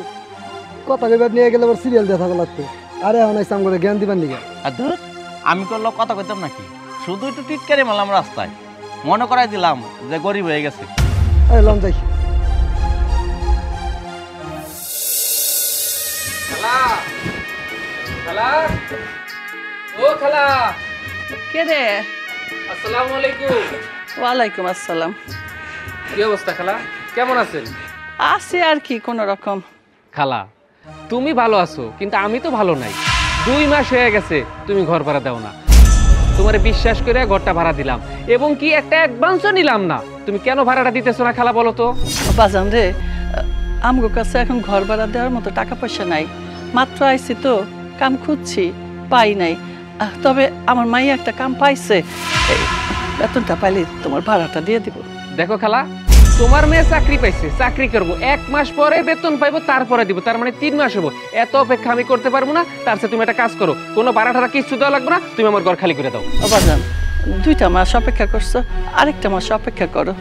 কথা কইবার নিয়ে গেলে আবার সিরিয়াল দেখা লাগতো। আরে এখন আইসে আমাকে জ্ঞান দিবার নিগা। আর ধর, আমি করলো কথা কইতাম নাকি? শুধু একটু টিটকারি মারলাম রাস্তায়, মনে করাই দিলাম যে গরিব হয়ে গেছে। এলাম যাই। ও খালা, কে রে? আসসালামু আলাইকুম। ওয়ালাইকুম আসসালাম। কি অবস্থা খালা, কেমন আছেন? আছে আর কি কোনো রকম। খালা, তুমি ভালো আছো, কিন্তু আমি তো ভালো নাই। 2 মাস হয়ে গেছে তুমি ঘর ভাড়া দাও না। তোমার বিশ্বাস করে ঘরটা ভাড়া দিলাম, এবং কি একটা অ্যাডভান্সও নিলাম না। তুমি কেন ভাড়াটা দিতেছো না খালা, বলো তো? বাজান রে, আমগো কাছে এখন ঘর ভাড়া দেওয়ার মতো টাকা পয়সা নাই। মাত্র আইছি তো, কাম খুঁজছি, পাই নাই। তবে আমার মাইয়া একটা কাম পাইছে, এই বেতনটা পাইলে তোমার ভাড়াটা দিয়ে দিব। দেখো খালা, তোমার মেয়ে চাকরি পাইছে, চাকরি করবো, 1 মাস পরে বেতন পাইবো, তারপরে দিব, তার মানে 3 মাস হবো। এত অপেক্ষা আমি করতে পারবো না। তার সাথে তুমি একটা কাজ করো, কোনো ভাড়া টাড়া কিছু দেওয়া লাগবে না, তুমি আমার ঘর খালি করে দাও। ও বাজান, 2টা মাস অপেক্ষা করছো, আরেকটা মাস অপেক্ষা করো।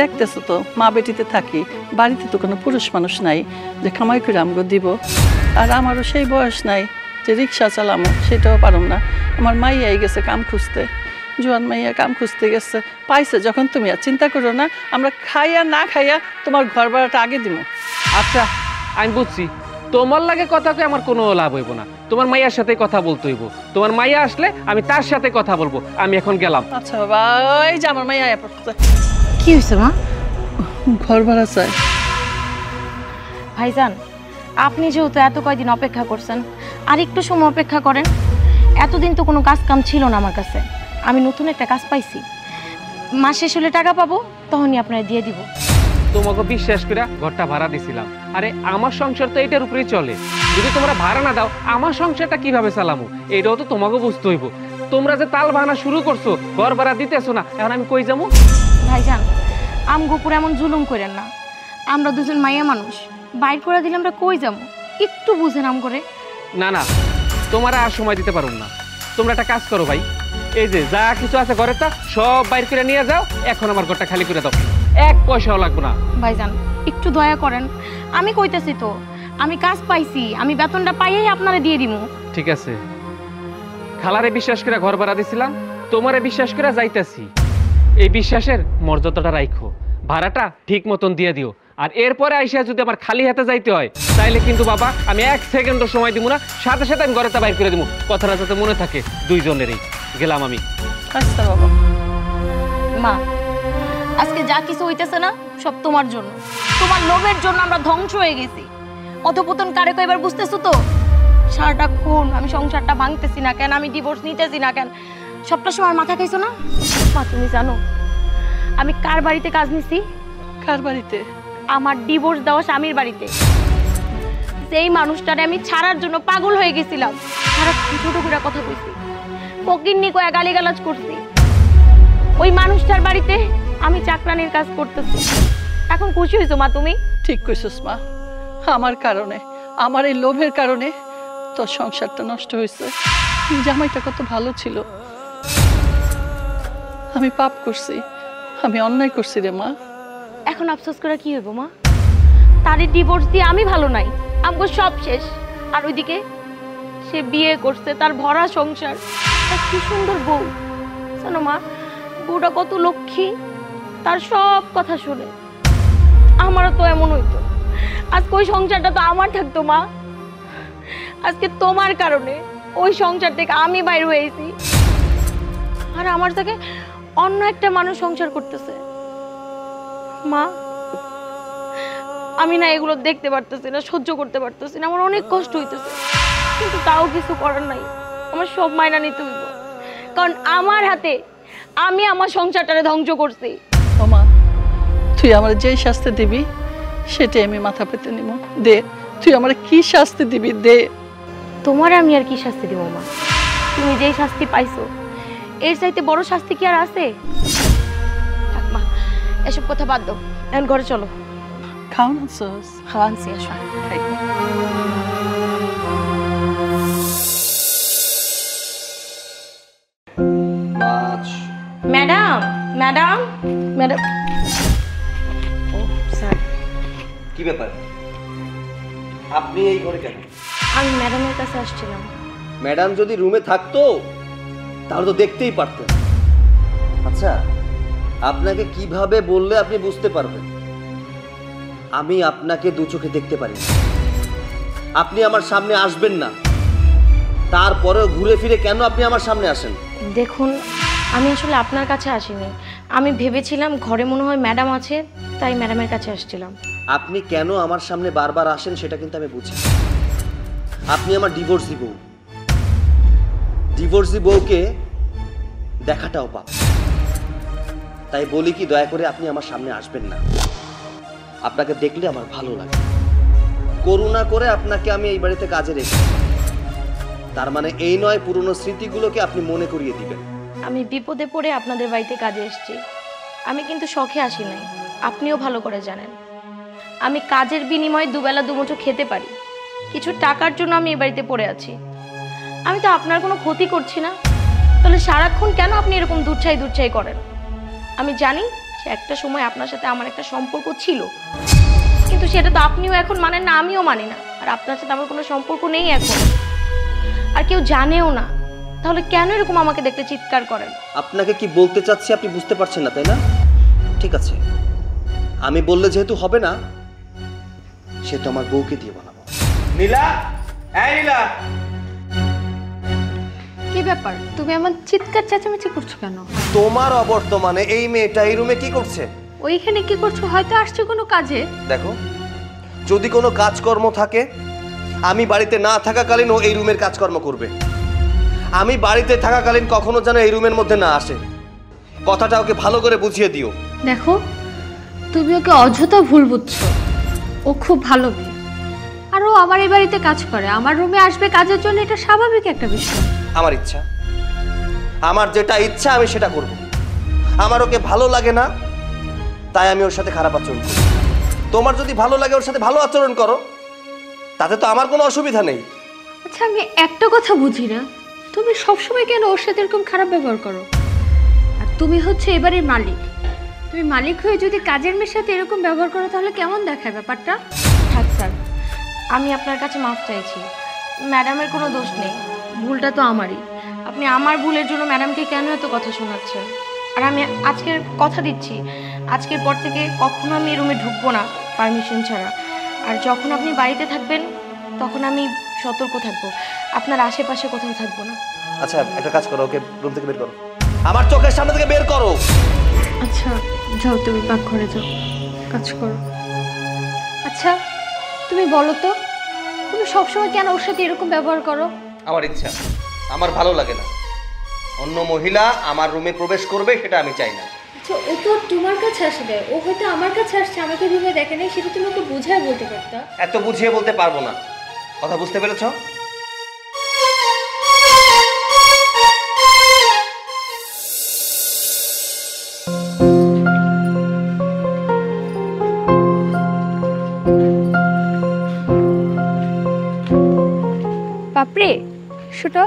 দেখতেছো তো মা বেটিতে থাকি, বাড়িতে তো কোনো পুরুষ মানুষ নাই যে কামাই করে আমগো দিব। আর আমারও সেই বয়স নাই যে রিক্সা চালামো, সেটাও পারম না। আমার মাইয়াই গেছে কাম খুঁজতে, জোয়ান মাইয়া কাম খুঁজতে গেছে, পাইছে যখন। তুমি আর চিন্তা করো না, আমরা খাইয়া না খাইয়া তোমার ঘর ভাড়াটা আগে দিব। আচ্ছা, আমি বুঝছি, তোমার লাগে কথা কই আমার কোনো লাভ হইব না। তোমার মাইয়ার সাথে কথা বলতে হইব, তোমার মাইয়া আসলে আমি তার সাথে কথা বলবো। আমি এখন গেলাম। আচ্ছা বাবা, ওই যে আমার মাইয়া পড়ছে। কি হয়েছে মা? ঘর ভাড়া চাই। ভাইজান, আপনি যেহেতু এত কয়দিন অপেক্ষা করছেন, আর একটু সময় অপেক্ষা করেন। এতদিন তো কোনো কাজ কাম ছিল না আমার কাছে, আমি নতুন একটা কাজ পাইছি। মাস শেষ হলে টাকা পাবো, তখনই আপনারা দিয়ে দিব। তোমাকে বিশ্বাস করে ঘরটা ভাড়া দিছিলাম। আরে আমার সংসার তো এটার উপরেই চলে। যদি তোমরা ভাড়া না দাও, আমার সংসারটা কিভাবে চালামো এটাও তো তোমাকে বুঝতে হইব। তোমরা যে তাল ভাঙা শুরু করছো, ঘর ভাড়া দিতেছো না, এখন আমি কই যাবো? ভাইজান, আমগো উপরে এমন জুলুম করেন না। আমরা দুজন মাইয়া মানুষ, বাইর করে দিলে আমরা কই যাবো? একটু বুঝেন আম করে। না না, তোমার আর সময় দিতে পারুম না। তোমরা একটা কাজ করো ভাই, এই যে যা কিছু আছে ঘরেরটা সব বাইর করে নিয়ে যাও, এখন আমার ঘরটা খালি করে দাও, এক পয়সাও লাগবে না। ভাইজান একটু দয়া করেন, আমি কইতেছি তো আমি কাজ পাইছি, আমি বেতনটা পাইয়াই আপনারে দিয়ে দিব। ঠিক আছে, খালারে বিশ্বাস করে ঘর ভাড়া দিছিলাম, তোমারে বিশ্বাস করে যাইতেছি। এই বিশ্বাসের মর্যাদাটা রাখো, ভাড়াটা ঠিক মতন দিয়ে দিও। আর এরপরে আইসা যদি আমার খালি হাতে যাইতে হয় তাইলে কিন্তু বাবা আমি 1 সেকেন্ডও সময় দিব না, সাথে সাথে আমি ঘরেটা বাইর করে দিব। কথাটা যাতে মনে থাকে দুইজনেরই। গেলাম আমি। আচ্ছা বাবা। মা, আজকে যা কিছু হইতেছে না সব তোমার জন্য, তোমার লোভের জন্য আমরা ধ্বংস হয়ে গেছি। অধপতন কারে কয়বার বুঝতেছো তো? সারাটা খুন আমি সংসারটা ভাঙতেছি না কেন, আমি ডিভোর্স নিতেছি না কেন, সবটা সময় মাথা খাইছো না? মা তুমি জানো আমি কার বাড়িতে কাজ নিছি? কার বাড়িতে? আমার ডিভোর্স দেওয়া স্বামীর বাড়িতে। যেই মানুষটারে আমি ছাড়ার জন্য পাগল হয়ে গেছিলাম, সারা ছোট করে কথা কইছি, ফকিন্নি কয়া গালিগালাজ করছি, ওই মানুষটার বাড়িতে আমি চাকরানির কাজ করতেছি। এখন খুশি হইছো মা তুমি? ঠিক কইছস মা, আমার কারণে, আমার এই লোভের কারণে তোর সংসারটা নষ্ট হয়েছে। জামাইটা কত ভালো ছিল। আমি পাপ করছি, আমি অন্যায় করছি রে মা। এখন আফসোস করে কি হইব মা? তারই ডিভোর্স দিয়ে আমি ভালো নাই, আমগো সব শেষ। আর ওইদিকে সে বিয়ে করছে, তার ভরা সংসার, তার কি সুন্দর বউ। জানো মা, বউটা কত লক্ষ্মী, তার সব কথা শুনে। আমারও তো এমন হইতো, আজকে ওই সংসারটা তো আমার থাকতো মা। আজকে তোমার কারণে ওই সংসার থেকে আমি বাইরে হয়েছি, আর আমার থেকে অন্য একটা মানুষ সংসার করতেছে। মা, আমি না এগুলো দেখতে পারতেছি না, সহ্য করতে পারতেছি না, আমার অনেক কষ্ট হইতেছে, কিন্তু তাও কিছু করার নাই, আমার সব মাইনা নিতে হইব। কারণ আমার হাতে আমি আমার সংসারটারে ধ্বংস করছি। ও মা, তুই আমার যেই শাস্তি দিবি সেটাই আমি মাথা পেতে নিব। দে, তুই আমার কি শাস্তি দিবি দে। তোমার আমি আর কি শাস্তি দিব মা? তুমি যেই শাস্তি পাইছো এর চাইতে বড় শাস্তি কি আর আছে? থাক মা, এসব কথা বাদ দাও, এখন ঘরে চলো। খাও না সস? খাওয়ানছি, আসো খাই। Madam, madam, madam. ও স্যার, কি ব্যাপার? আপনি এই ঘরে কেন? আমি ম্যাডামের কাছে আসছিলাম। ম্যাডাম যদি রুমে থাকতো তাহলে তো দেখতেই পারতেন। আচ্ছা, আপনাকে কিভাবে বললে আপনি বুঝতে পারবেন? আমি আপনাকে দু চোখে দেখতে পারি না। আপনি আমার সামনে আসবেন না, তারপরেও ঘুরে ফিরে কেন আপনি আমার সামনে আসেন? দেখুন, আমি আসলে আপনার কাছে আসিনি, আমি ভেবেছিলাম ঘরে মনে হয় ম্যাডাম আছে, তাই ম্যাডামের কাছে আসছিলাম। আপনি কেন আমার সামনে বারবার আসেন সেটা কিন্তু আমি বুঝি। আপনি আমার ডিভোর্সি বউ, ডিভোর্সি বউকে দেখাটাও পাপ। তাই বলি কি, দয়া করে আপনি আমার সামনে আসবেন না। আপনাকে দেখলে আমার ভালো লাগে, করুণা করে আপনাকে আমি এই বাড়িতে কাজে রেখে, তার মানে এই নয় পুরনো স্মৃতিগুলোকে আপনি মনে করিয়ে দিবেন। আমি বিপদে পড়ে আপনাদের বাড়িতে কাজে এসেছি, আমি কিন্তু শখে আসি নাই, আপনিও ভালো করে জানেন। আমি কাজের বিনিময়ে দুবেলা দুমুঠো খেতে পারি, কিছু টাকার জন্য আমি এই বাড়িতে পড়ে আছি। আমি তো আপনার কোনো ক্ষতি করছি না, তাহলে সারাক্ষণ কেন আপনি এরকম দুচ্ছাই করেন? আমি জানি যে একটা সময় আপনার সাথে আমার একটা সম্পর্ক ছিল, কিন্তু সেটা তো আপনিও এখন মানেন না, আমিও মানি না। আর আপনার সাথে আমার কোনো সম্পর্ক নেই এখন, আর কেউ জানেও না, তাহলে কেন এরকম আমাকে দেখতে চিৎকার করেন? আপনাকে কি বলতে চাচ্ছি আপনি বুঝতে পারছেন না, তাই না? ঠিক আছে, আমি বললে যেহেতু হবে না, সেহেতু আমার বউকে দিয়ে বানাবো। নীলা, এই নীলা, কি ব্যাপার, তুমি এমন চিৎকার চেঁচামেচি করছো কেন? তোমার অবর্তমানে এই মেয়েটা এই রুমে কি করছে? ওইখানে কি করছো? হয়তো আসছে কোনো কাজে। দেখো, যদি কোনো কাজকর্ম থাকে, আমি বাড়িতে না থাকাকালীন ও এই রুমের কাজকর্ম করবে। আমি বাড়িতে থাকাকালীন কখনো যেন এই রুমের মধ্যে না আসে, কথাটা ওকে ভালো করে বুঝিয়ে দিও। দেখো, তুমি ওকে অযথা ভুল বুঝছো, ও খুব ভালো মেয়ে, আর ও আমার এই বাড়িতে কাজ করে, আমার রুমে আসবে কাজের জন্য, এটা স্বাভাবিক একটা বিষয়। আমার ইচ্ছা, আমার যেটা ইচ্ছা আমি সেটা করব। আমার ওকে ভালো লাগে না, তাই আমি ওর সাথে খারাপ আচরণ করি। তোমার যদি ভালো লাগে ওর সাথে ভালো আচরণ করো, তাতে তো আমার কোনো অসুবিধা নেই। আচ্ছা আমি একটা কথা বুঝি না, তুমি সবসময় কেন ওর সাথে এরকম খারাপ ব্যবহার করো? আর তুমি হচ্ছে এবারের মালিক, তুমি মালিক হয়ে যদি কাজের মেয়ের সাথে এরকম ব্যবহার করো তাহলে কেমন দেখায় ব্যাপারটা? থাক স্যার, আমি আপনার কাছে মাফ চাইছি। ম্যাডামের কোনো দোষ নেই, ভুলটা তো আমারই। আপনি আমার ভুলের জন্য ম্যাডামকে কেন এত কথা শোনাচ্ছেন? আর আমি আজকের কথা দিচ্ছি, আজকের পর থেকে কখনো আমি এই রুমে ঢুকবো না পারমিশন ছাড়া। আর যখন আপনি বাড়িতে থাকবেন তখন আমি সতর্ক থাকবো, আপনার আশেপাশে কোথাও থাকবো না। আচ্ছা একটা কাজ করো, ওকে রুম থেকে বের করো, আমার চোখের সামনে থেকে বের করো। আচ্ছা যাও, তুমি পাকঘরে যাও, কাজ করো। আচ্ছা তুমি বলো তো, তুমি সবসময় কেন ওর সাথে এরকম ব্যবহার করো? আমার ইচ্ছা, আমার ভালো লাগে না অন্য মহিলা আমার রুমে প্রবেশ করবে, সেটা আমি চাই না। আচ্ছা ও তো তোমার কাছে আসে দেয়, ও হয়তো আমার কাছে আসছে, আমাকে রুমে দেখে নেই, সেটা তুমি ওকে বুঝায় বলতে পারতা। এত বুঝিয়ে বলতে পারবো না, কথা বুঝতে পেরেছ? পাপড়ি শুটো,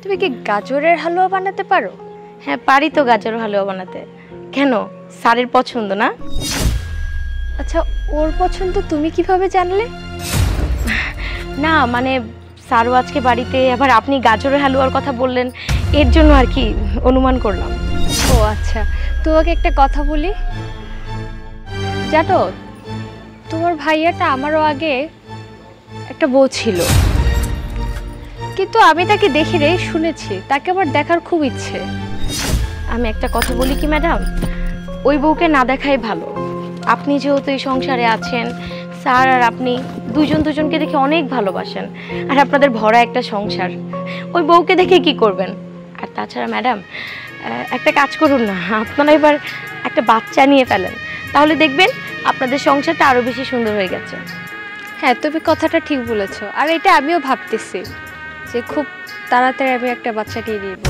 তুমি কি গাজরের হালুয়া বানাতে পারো? হ্যাঁ পারি তো গাজর হালুয়া বানাতে। কেন, স্যারের পছন্দ না? আচ্ছা ওর পছন্দ তুমি কিভাবে জানলে? না মানে স্যারও আজকে বাড়িতে, আবার আপনি গাজরের হালুয়ার কথা বললেন, এর জন্য আর কি অনুমান করলাম। ও আচ্ছা, তোমাকে একটা কথা বলি, জানো তোমার ভাইয়াটা আমারও আগে একটা বউ ছিল, কিন্তু আমি তাকে দেখি রে, শুনেছি, তাকে আবার দেখার খুব ইচ্ছে। আমি একটা কথা বলি কি ম্যাডাম, ওই বউকে না দেখাই ভালো। আপনি যেহেতু এই সংসারে আছেন, স্যার আর আপনি দুজনকে দেখে অনেক ভালোবাসেন, আর আপনাদের ভরা একটা সংসার, ওই বউকে দেখে কি করবেন? আর তাছাড়া ম্যাডাম একটা কাজ করুন না, আপনারা এবার একটা বাচ্চা নিয়ে ফেলেন, তাহলে দেখবেন আপনাদের সংসারটা আরও বেশি সুন্দর হয়ে গেছে। হ্যাঁ তুমি কথাটা ঠিক বলেছো, আর এটা আমিও ভাবতেছি যে খুব তাড়াতাড়ি আমি একটা বাচ্চাকে নিয়ে নিব।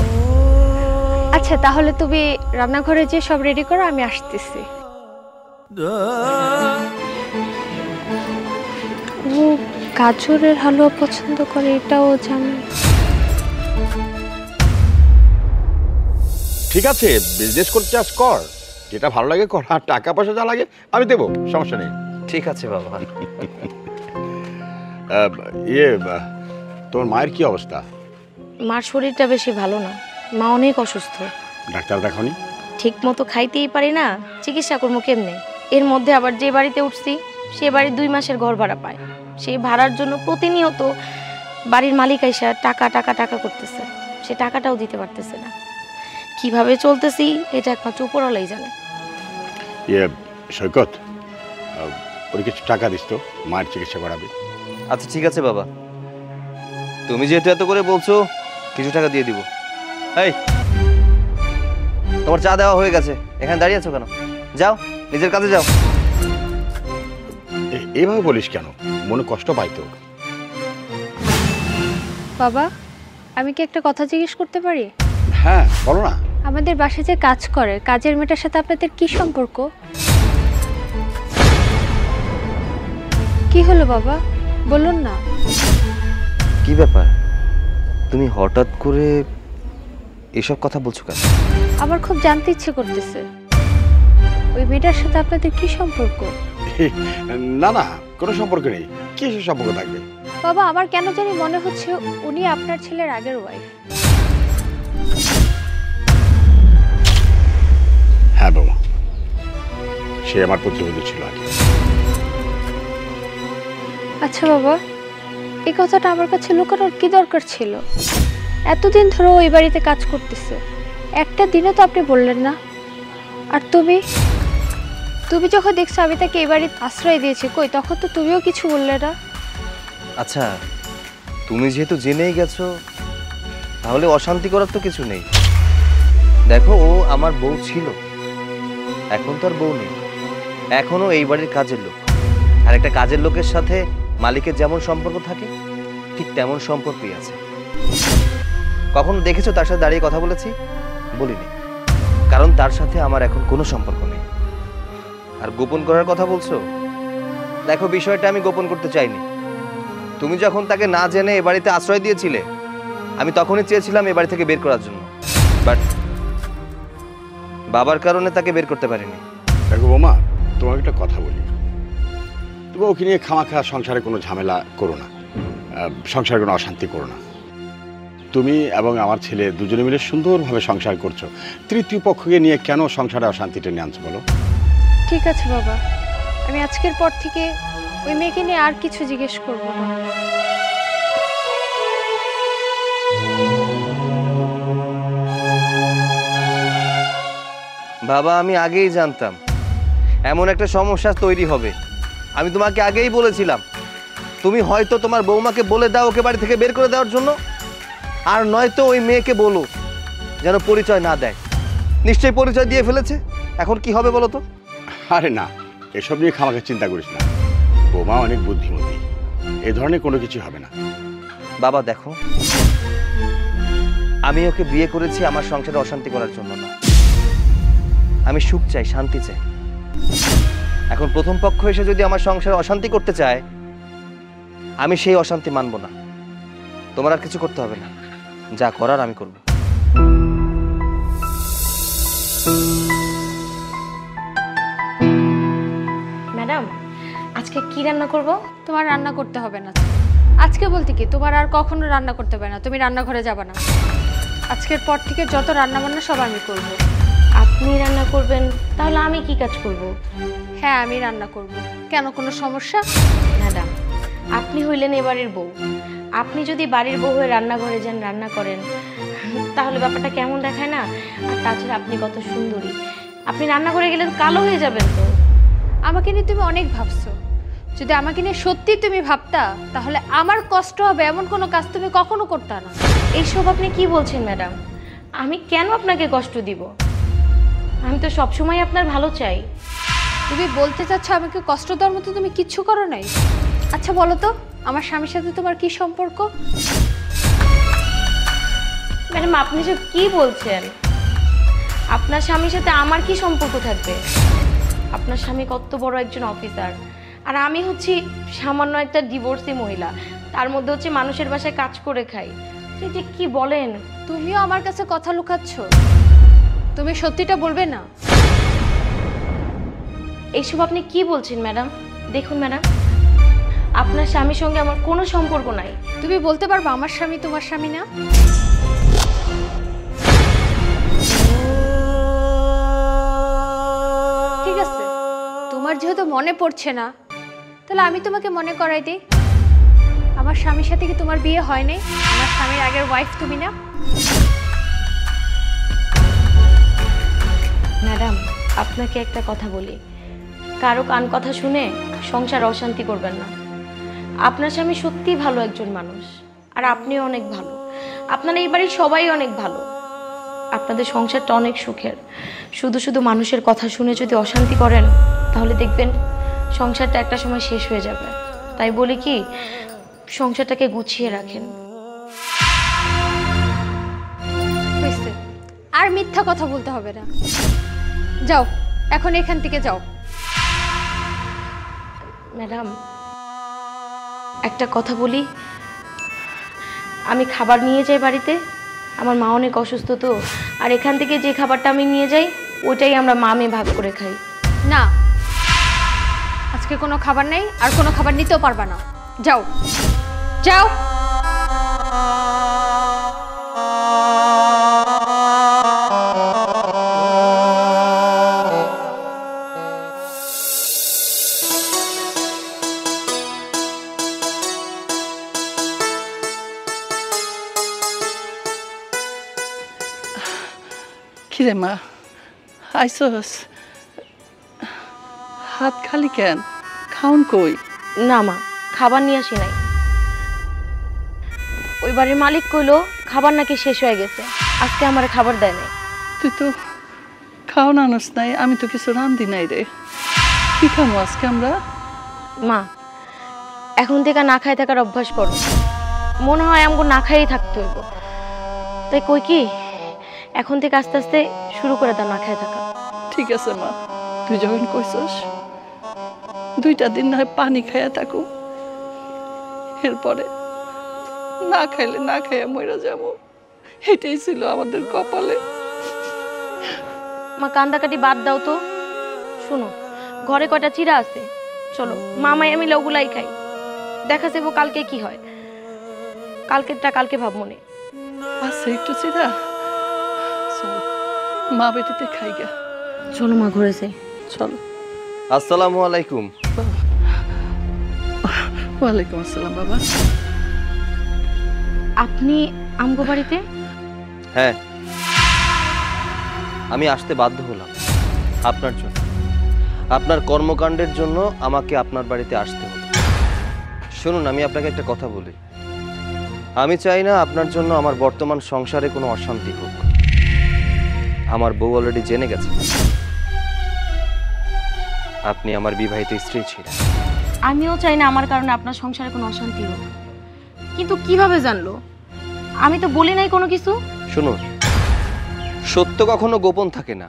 আচ্ছা তাহলে তুমি রান্নাঘরে যে সব রেডি করো, আমি আসতেছি। ও গাজরের হালুয়া পছন্দ করে, এটাও জানি। ঠিক আছে, বিজনেস করতে চাস কর, যেটা ভালো লাগে কর, আর টাকা পয়সা যা লাগে আমি দেবো, সমস্যা নেই। ঠিক আছে বাবা। তোর মায়ের কি অবস্থা? মার শরীরটা বেশি ভালো না, মা অনেক অসুস্থ। ডাক্তার দেখানি? ঠিক মতো খাইতেই পারি না, চিকিৎসা করবো কেমনে? এর মধ্যে আবার যে বাড়িতে উঠছি সে বাড়ি 2 মাসের ঘর ভাড়া পায়, সেই ভাড়ার জন্য প্রতিনিয়ত বাড়ির মালিক আইসা টাকা টাকা টাকা করতেছে, সে টাকাটাও দিতে পারতেছে না। কিভাবে চলতেছি এটা একমাত্র উপরওয়ালাই জানে। সৈকত, ওর কিছু টাকা দিস তো, মায়ের চিকিৎসা করাবে। আচ্ছা ঠিক আছে বাবা, তুমি যেহেতু এত করে বলছো, কিছু টাকা দিয়ে দিব। এই তোমার চা দেওয়া হয়ে গেছে, এখানে দাঁড়িয়ে আছো কেন? যাও নিজের কাজে যাও। এভাবে বলিস কেন? মনে কষ্ট পাই তো। বাবা আমি কি একটা কথা জিজ্ঞেস করতে পারি? হ্যাঁ বলো না। আমাদের বাসায় যে কাজ করে, কাজের মেয়েটার সাথে আপনাদের কি সম্পর্ক? কি হলো বাবা, বলুন না। কি ব্যাপার, তুমি হঠাৎ করে এসব কথা বলছো কেন? আমার খুব জানতে ইচ্ছে করতেছে, ওই মেয়েটার সাথে আপনাদের কি সম্পর্ক? না না, কোনো সম্পর্ক নেই। কি সম্পর্ক থাকবে? বাবা আমার কেন জানি মনে হচ্ছে উনি আপনার ছেলের আগের ওয়াইফ। হ্যাঁ বাবা, সে আমার প্রতিবন্ধী ছিল আগে। আচ্ছা বাবা, এই কথাটা আমার কাছে লুকানোর কি দরকার ছিল? এতদিন ধরে ওই বাড়িতে কাজ করতেছে, একটা দিনও তো আপনি বললেন না। আর তুমি যখন দেখছো আমি তাকে এই বাড়িতে আশ্রয় দিয়েছি, কই তখন তো তুমিও কিছু বললে না। আচ্ছা তুমি যেহেতু জেনেই গেছো, তাহলে অশান্তি করার তো কিছু নেই। দেখো ও আমার বউ ছিল, এখন তো আর বউ নেই, এখনো এই বাড়ির কাজের লোক। আর একটা কাজের লোকের সাথে মালিকের যেমন সম্পর্ক থাকে, ঠিক তেমন সম্পর্কই আছে। কখনো দেখেছো তার সাথে দাঁড়িয়ে কথা বলেছি? বলিনি, কারণ তার সাথে আমার এখন কোনো সম্পর্ক নেই। আর গোপন করার কথা বলছো? দেখো, বিষয়টা আমি গোপন করতে চাইনি। তুমি যখন তাকে না জেনে এ বাড়িতে আশ্রয় দিয়েছিলে, আমি তখনই চেয়েছিলাম এ বাড়ি থেকে বের করার জন্য, বাট বাবার কারণে তাকে বের করতে পারিনি। দেখো বৌমা, তোমাকে একটা কথা বলি, তুমি ওকে নিয়ে খামাখা সংসারে কোনো ঝামেলা করো না, সংসারে কোনো অশান্তি করো না। তুমি এবং আমার ছেলে দুজনে মিলে সুন্দরভাবে সংসার করছো, তৃতীয় পক্ষকে নিয়ে কেন সংসারে অশান্তি টেনে আনছো বলো? ঠিক আছে বাবা, আমি আজকের পর থেকে ওই মেয়েকে নিয়ে আর কিছু জিজ্ঞেস করব না। বাবা, আমি আগেই জানতাম এমন একটা সমস্যা তৈরি হবে। আমি তোমাকে আগেই বলেছিলাম, তুমি হয়তো তোমার বৌমাকে বলে দাও ওকে বাড়ি থেকে বের করে দেওয়ার জন্য, আর নয়তো ওই মেয়েকে বলো যেন পরিচয় না দেয়। নিশ্চয়ই পরিচয় দিয়ে ফেলেছে, এখন কি হবে বলো তো? আরে না, এসব নিয়ে খামাখা চিন্তা করিস না, বৌমা অনেক বুদ্ধিমতী, এ ধরনের কোনো কিছু হবে না। বাবা দেখো, আমি ওকে বিয়ে করেছি আমার সংসারে অশান্তি করার জন্য না, আমি সুখ চাই, শান্তি চাই। এখন প্রথম পক্ষ এসে যদি আমার সংসারে অশান্তি করতে চায়, আমি সেই অশান্তি মানব না। তোমার আর কিছু করতে হবে না, যা করার আমি করব। ম্যাডাম, আজকে কি রান্না করব? তোমার রান্না করতে হবে না আজকে, বলতে কি তোমার আর কখনো রান্না করতে হবে না, তুমি রান্নাঘরে যাবে না। আজকের পর থেকে যত রান্না বান্না সব আমি করব। আপনি রান্না করবেন? তাহলে আমি কি কাজ করব? হ্যাঁ, আমি রান্না করব। কেন, কোনো সমস্যা? ম্যাডাম, আপনি হইলেন এ বাড়ির বউ, আপনি যদি বাড়ির বউ হয়ে রান্নাঘরে যান, রান্না করেন, তাহলে ব্যাপারটা কেমন দেখায় না? আর তাছাড়া আপনি কত সুন্দরী, আপনি রান্না করে গেলে কালো হয়ে যাবেন তো। আমাকে নিয়ে তুমি অনেক ভাবছো, যদি আমাকে নিয়ে সত্যি তুমি ভাবতা তাহলে আমার কষ্ট হবে এমন কোনো কাজ তুমি কখনো করতে না। এইসব আপনি কি বলছেন ম্যাডাম? আমি কেন আপনাকে কষ্ট দিব? আমি তো সবসময় আপনার ভালো চাই। তুমি বলতে চাচ্ছ আমাকে কষ্ট দেওয়ার মতো তুমি কিচ্ছু করো নাই? আচ্ছা বলো তো, আমার স্বামীর সাথে তোমার কি সম্পর্ক? ম্যাডাম, আপনি সব কি বলছেন? আপনার স্বামীর সাথে আমার কি সম্পর্ক থাকবে? আপনার স্বামী কত বড় একজন অফিসার, আর আমি হচ্ছি সামান্য একটা ডিভোর্সি মহিলা, তার মধ্যে হচ্ছে মানুষের বাসায় কাজ করে খাই। আপনি যে কি বলেন? তুমিও আমার কাছে কথা লুকাচ্ছ, তুমি সত্যিটা বলবে না? এইসব আপনি কি বলছেন ম্যাডাম? দেখুন ম্যাডাম, আপনার স্বামীর সঙ্গে আমার কোনো সম্পর্ক নাই। তুমি বলতে পারবে আমার স্বামী তোমার স্বামী না? ঠিক আছে, তোমার যেহেতু মনে পড়ছে না, তাহলে আমি তোমাকে মনে করাই দিই। আমার স্বামীর সাথে কি তোমার বিয়ে হয় নাই? আমার স্বামীর আগের ওয়াইফ তুমি না? ম্যাডাম, আপনাকে একটা কথা বলি, কারো কান কথা শুনে সংসার অশান্তি করবেন না। আপনার স্বামী সত্যিই ভালো একজন মানুষ, আর আপনিও অনেক ভালো, আপনার এই বাড়ির সবাই অনেক ভালো, আপনাদের সংসারটা অনেক সুখের। শুধু শুধু মানুষের কথা শুনে যদি অশান্তি করেন, তাহলে দেখবেন সংসারটা একটা সময় শেষ হয়ে যাবে। তাই বলি কি, সংসারটাকে গুছিয়ে রাখেন। হয়েছে, আর মিথ্যা কথা বলতে হবে না, যাও এখন এখান থেকে যাও। ম্যাডাম, একটা কথা বলি, আমি খাবার নিয়ে যাই বাড়িতে, আমার মা অনেক অসুস্থ তো, আর এখান থেকে যে খাবারটা আমি নিয়ে যাই ওইটাই আমরা মা মেয়ে ভাগ করে খাই। না, আজকে কোনো খাবার নেই, আর কোনো খাবার নিতেও পারবা না, যাও যাও। কিরে মা, আইসস? হাত খালি কেন? খাউন কই? না মা, খাবার নিয়ে আসি নাই। ওই বাড়ির মালিক কইলো খাবার নাকি শেষ হয়ে গেছে, আজকে আমার খাবার দেয় নাই। তুই তো খাওন আনস নাই, আমি তো কিছু রান্ধি নাই রে। কি খাবো আজকে আমরা? মা, এখন থেকে না খাই থাকার অভ্যাস করো, মনে হয় আমাকে না খাইই থাকতে হইব। তাই কই কি, এখন থেকে আস্তে আস্তে শুরু করে দাও না খাই থাকা। ঠিক আছে মা, তুই যখন কইছস 2টা দিন না হয় পানি খাইয়া থাকো, এরপরে না খাইলে না খাইয়া মইরা যাবো, এটাই ছিল আমাদের কপালে। মা কান্দাকাটি বাদ দাও তো। শোনো, ঘরে কয়টা চিরা আছে, চলো মামাই আমি ওগুলাই খাই, দেখা যাবো কালকে কি হয়। কালকেরটা কালকে ভাব মনে। আচ্ছা একটু চিরা, চল মা বেটিতে খাই গা। চলো মা, ঘরে যাই। চলো। আসসালামু আলাইকুম। ওয়ালাইকুম আসসালাম বাবা। আপনি আমগো বাড়িতে? হ্যাঁ, আমি আসতে বাধ্য হলাম আপনার জন্য। আপনার কর্মকাণ্ডের জন্য আমাকে আপনার বাড়িতে আসতে হলো। শুনুন, আমি আপনাকে একটা কথা বলি। আমি চাই না আপনার জন্য আমার বর্তমান সংসারে কোনো অশান্তি হোক। আমার বউ অলরেডি জেনে গেছে আপনি আমার বিবাহিত স্ত্রী ছিলেন। আমিও চাই না আমার কারণে আপনার সংসারে কোনো অশান্তি হোক, কিন্তু কিভাবে জানলো? আমি তো বলি নাই কোনো কিছু। শুনুন, সত্য কখনো গোপন থাকে না,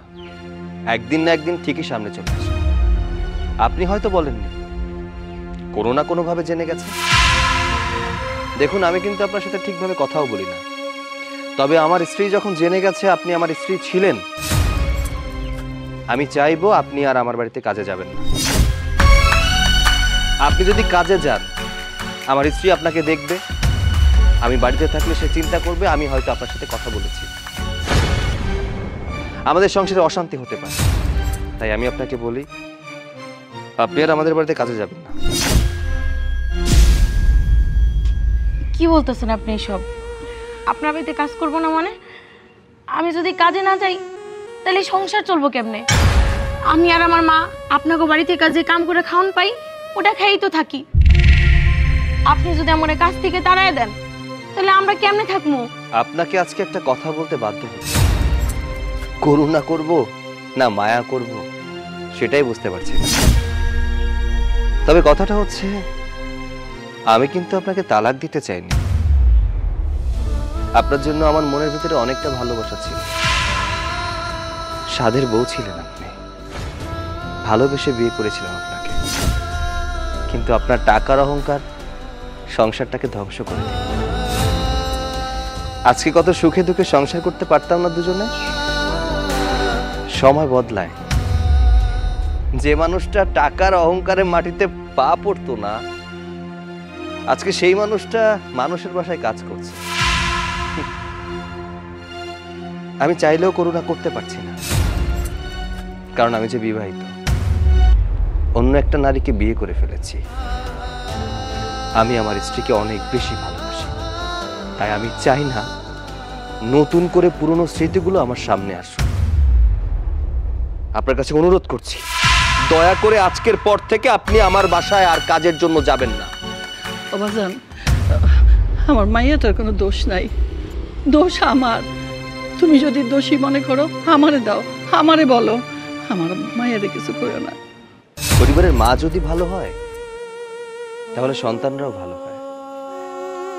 একদিন না একদিন ঠিকই সামনে চলে আসে। আপনি হয়তো বলেননি, কোনো না কোনোভাবে জেনে গেছে। দেখুন, আমি কিন্তু আপনার সাথে ঠিকভাবে কথাও বলি না, তবে আমার স্ত্রী যখন জেনে গেছে আপনি আমার স্ত্রী ছিলেন, আমি চাইবো আপনি আর আমার বাড়িতে কাজে যাবেন না। আপনি যদি কাজে যান, আমার স্ত্রী আপনাকে দেখবে, আমি বাড়িতে থাকলে সে চিন্তা করবে আমি হয়তো আপনার সাথে কথা বলেছি, আমাদের সংসারে অশান্তি হতে পারে। তাই আমি আপনাকে বলি, আপনি আর আমাদের বাড়িতে কাজে যাবেন না। কি বলতেছেন আপনি এসব? আপনার বাড়িতে কাজ করবো না মানে? আমি যদি কাজে না যাই তাহলে সংসার চলবো কেমনে? আমি আর আমার মা আপনাকে বাড়িতে কাজে কাম করে খাওয়ান পাই, ওটা খেয়েই তো থাকি। আপনি যদি আমার কাজ থেকে তাড়ায় দেন তাহলে আমরা কেমনে থাকবো? আপনাকে আজকে একটা কথা বলতে বাধ্য হচ্ছি, করুণা করব না মায়া করব সেটাই বুঝতে পারছি না। তবে কথাটা হচ্ছে, আমি কিন্তু আপনাকে তালাক দিতে চাইনি। আপনার জন্য আমার মনের ভিতরে অনেকটা ভালোবাসা ছিল। সাধের বউ ছিলেন আপনি, ভালোবেসে বিয়ে করেছিলাম আপনাকে, কিন্তু আপনার টাকার অহংকার সংসারটাকে ধ্বংস করে দিল। আজকে কত সুখে দুঃখে সংসার করতে পারতাম না দুজনে। সময় বদলায়। যে মানুষটা টাকার অহংকারে মাটিতে পা পড়তো না, আজকে সেই মানুষটা মানুষের বাসায় কাজ করছে। আমি চাইলেও করুণা করতে পারছি না, কারণ আমি যে বিবাহিত, অন্য একটা নারীকে বিয়ে করে ফেলেছি। আমি আমার স্ত্রীকে অনেক বেশি ভালোবাসি, তাই আমি চাই না নতুন করে পুরনো স্মৃতিগুলো আমার সামনে আসুক। আপনার কাছে অনুরোধ করছি, দয়া করে আজকের পর থেকে আপনি আমার বাসায় আর কাজের জন্য যাবেন না। বাবাজান, আমার মাইয়াটার কোনো দোষ নাই, দোষ আমার। তুমি যদি দোষী মনে করো আমারে দাও, আমারে বলো, আমার মায়ের কিছু করো না। পরিবারের মা যদি ভালো হয় তাহলে সন্তানরাও ভালো হয়।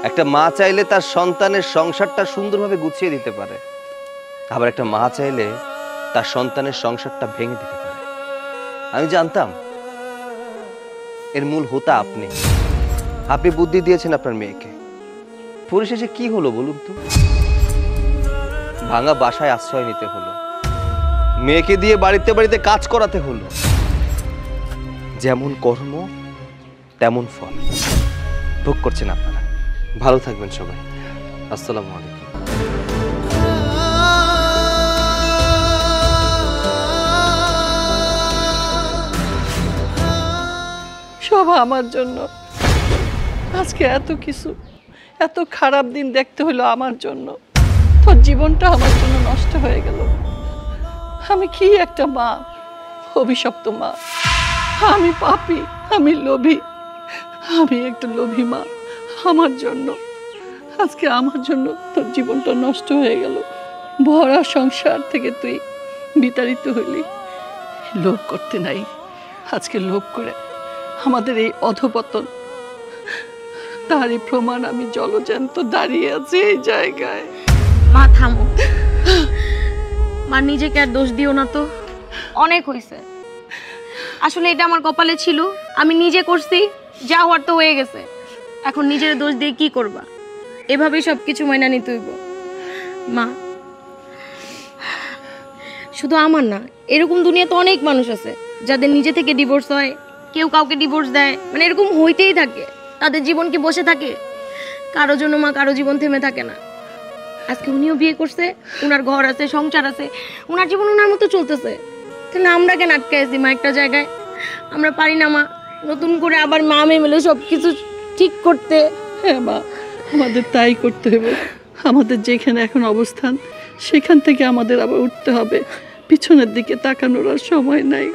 একটা মা চাইলে তার সন্তানের সংসারটা সুন্দরভাবে গুছিয়ে দিতে পারে, আবার একটা মা চাইলে তার সন্তানের সংসারটা ভেঙে দিতে পারে। আমি জানতাম এর মূল হোতা আপনি। আপনি বুদ্ধি দিয়েছেন আপনার মেয়েকে, পরিশেষে কি হলো বলুন তো? ভাঙা বাসায় আশ্রয় নিতে হলো, মেয়েকে দিয়ে বাড়িতে বাড়িতে কাজ করাতে হলো। যেমন কর্ম তেমন ফল ভোগ করছেন আপনারা। ভালো থাকবেন সবাই। আসসালামু আলাইকুম। সব আমার জন্য। আজকে এত কিছু, এত খারাপ দিন দেখতে হলো আমার জন্য। তোর জীবনটা আমার জন্য নষ্ট হয়ে গেল। আমি কি একটা মা, অভিশপ্ত মা। আমি পাপী, আমি লোভী, আমি একটা লোভী মা। আমার জন্য আজকে আমার জন্য তোর জীবনটা নষ্ট হয়ে গেল। ভরা সংসার থেকে তুই বিতাড়িত হইলি। লোভ করতে নাই, আজকে লোভ করে আমাদের এই অধপতন, তারই প্রমাণ আমি জলজ্যান্ত দাঁড়িয়ে আছি এই জায়গায়। মা থামো, মা নিজেকে আর দোষ দিও না তো, অনেক হয়েছে। আসলে এটা আমার কপালে ছিল, আমি নিজে করছি, যা হওয়ার তো হয়ে গেছে। এখন নিজের দোষ দিয়ে কি করবা? এভাবেই সব কিছু মাইনা নিতে হইব। মা, শুধু আমার না, এরকম দুনিয়াতে অনেক মানুষ আছে যাদের নিজে থেকে ডিভোর্স হয়, কেউ কাউকে ডিভোর্স দেয়, মানে এরকম হইতেই থাকে। তাদের জীবন কি বসে থাকে? কারো জন্য মা কারো জীবন থেমে থাকে না। আজকে উনিও বিয়ে করছে, উনার ঘর আছে, সংসার আছে, উনার জীবন উনার মতো চলতেছে। তাহলে আমরা কেন আটকে আছি মা একটা জায়গায়? আমরা পারি না মা নতুন করে আবার মা মেয়ে মিলে সব কিছু ঠিক করতে? হ্যাঁ মা, আমাদের তাই করতে হবে। আমাদের যেখানে এখন অবস্থান, সেখান থেকে আমাদের আবার উঠতে হবে। পিছনের দিকে তাকানোর আর সময় নাই।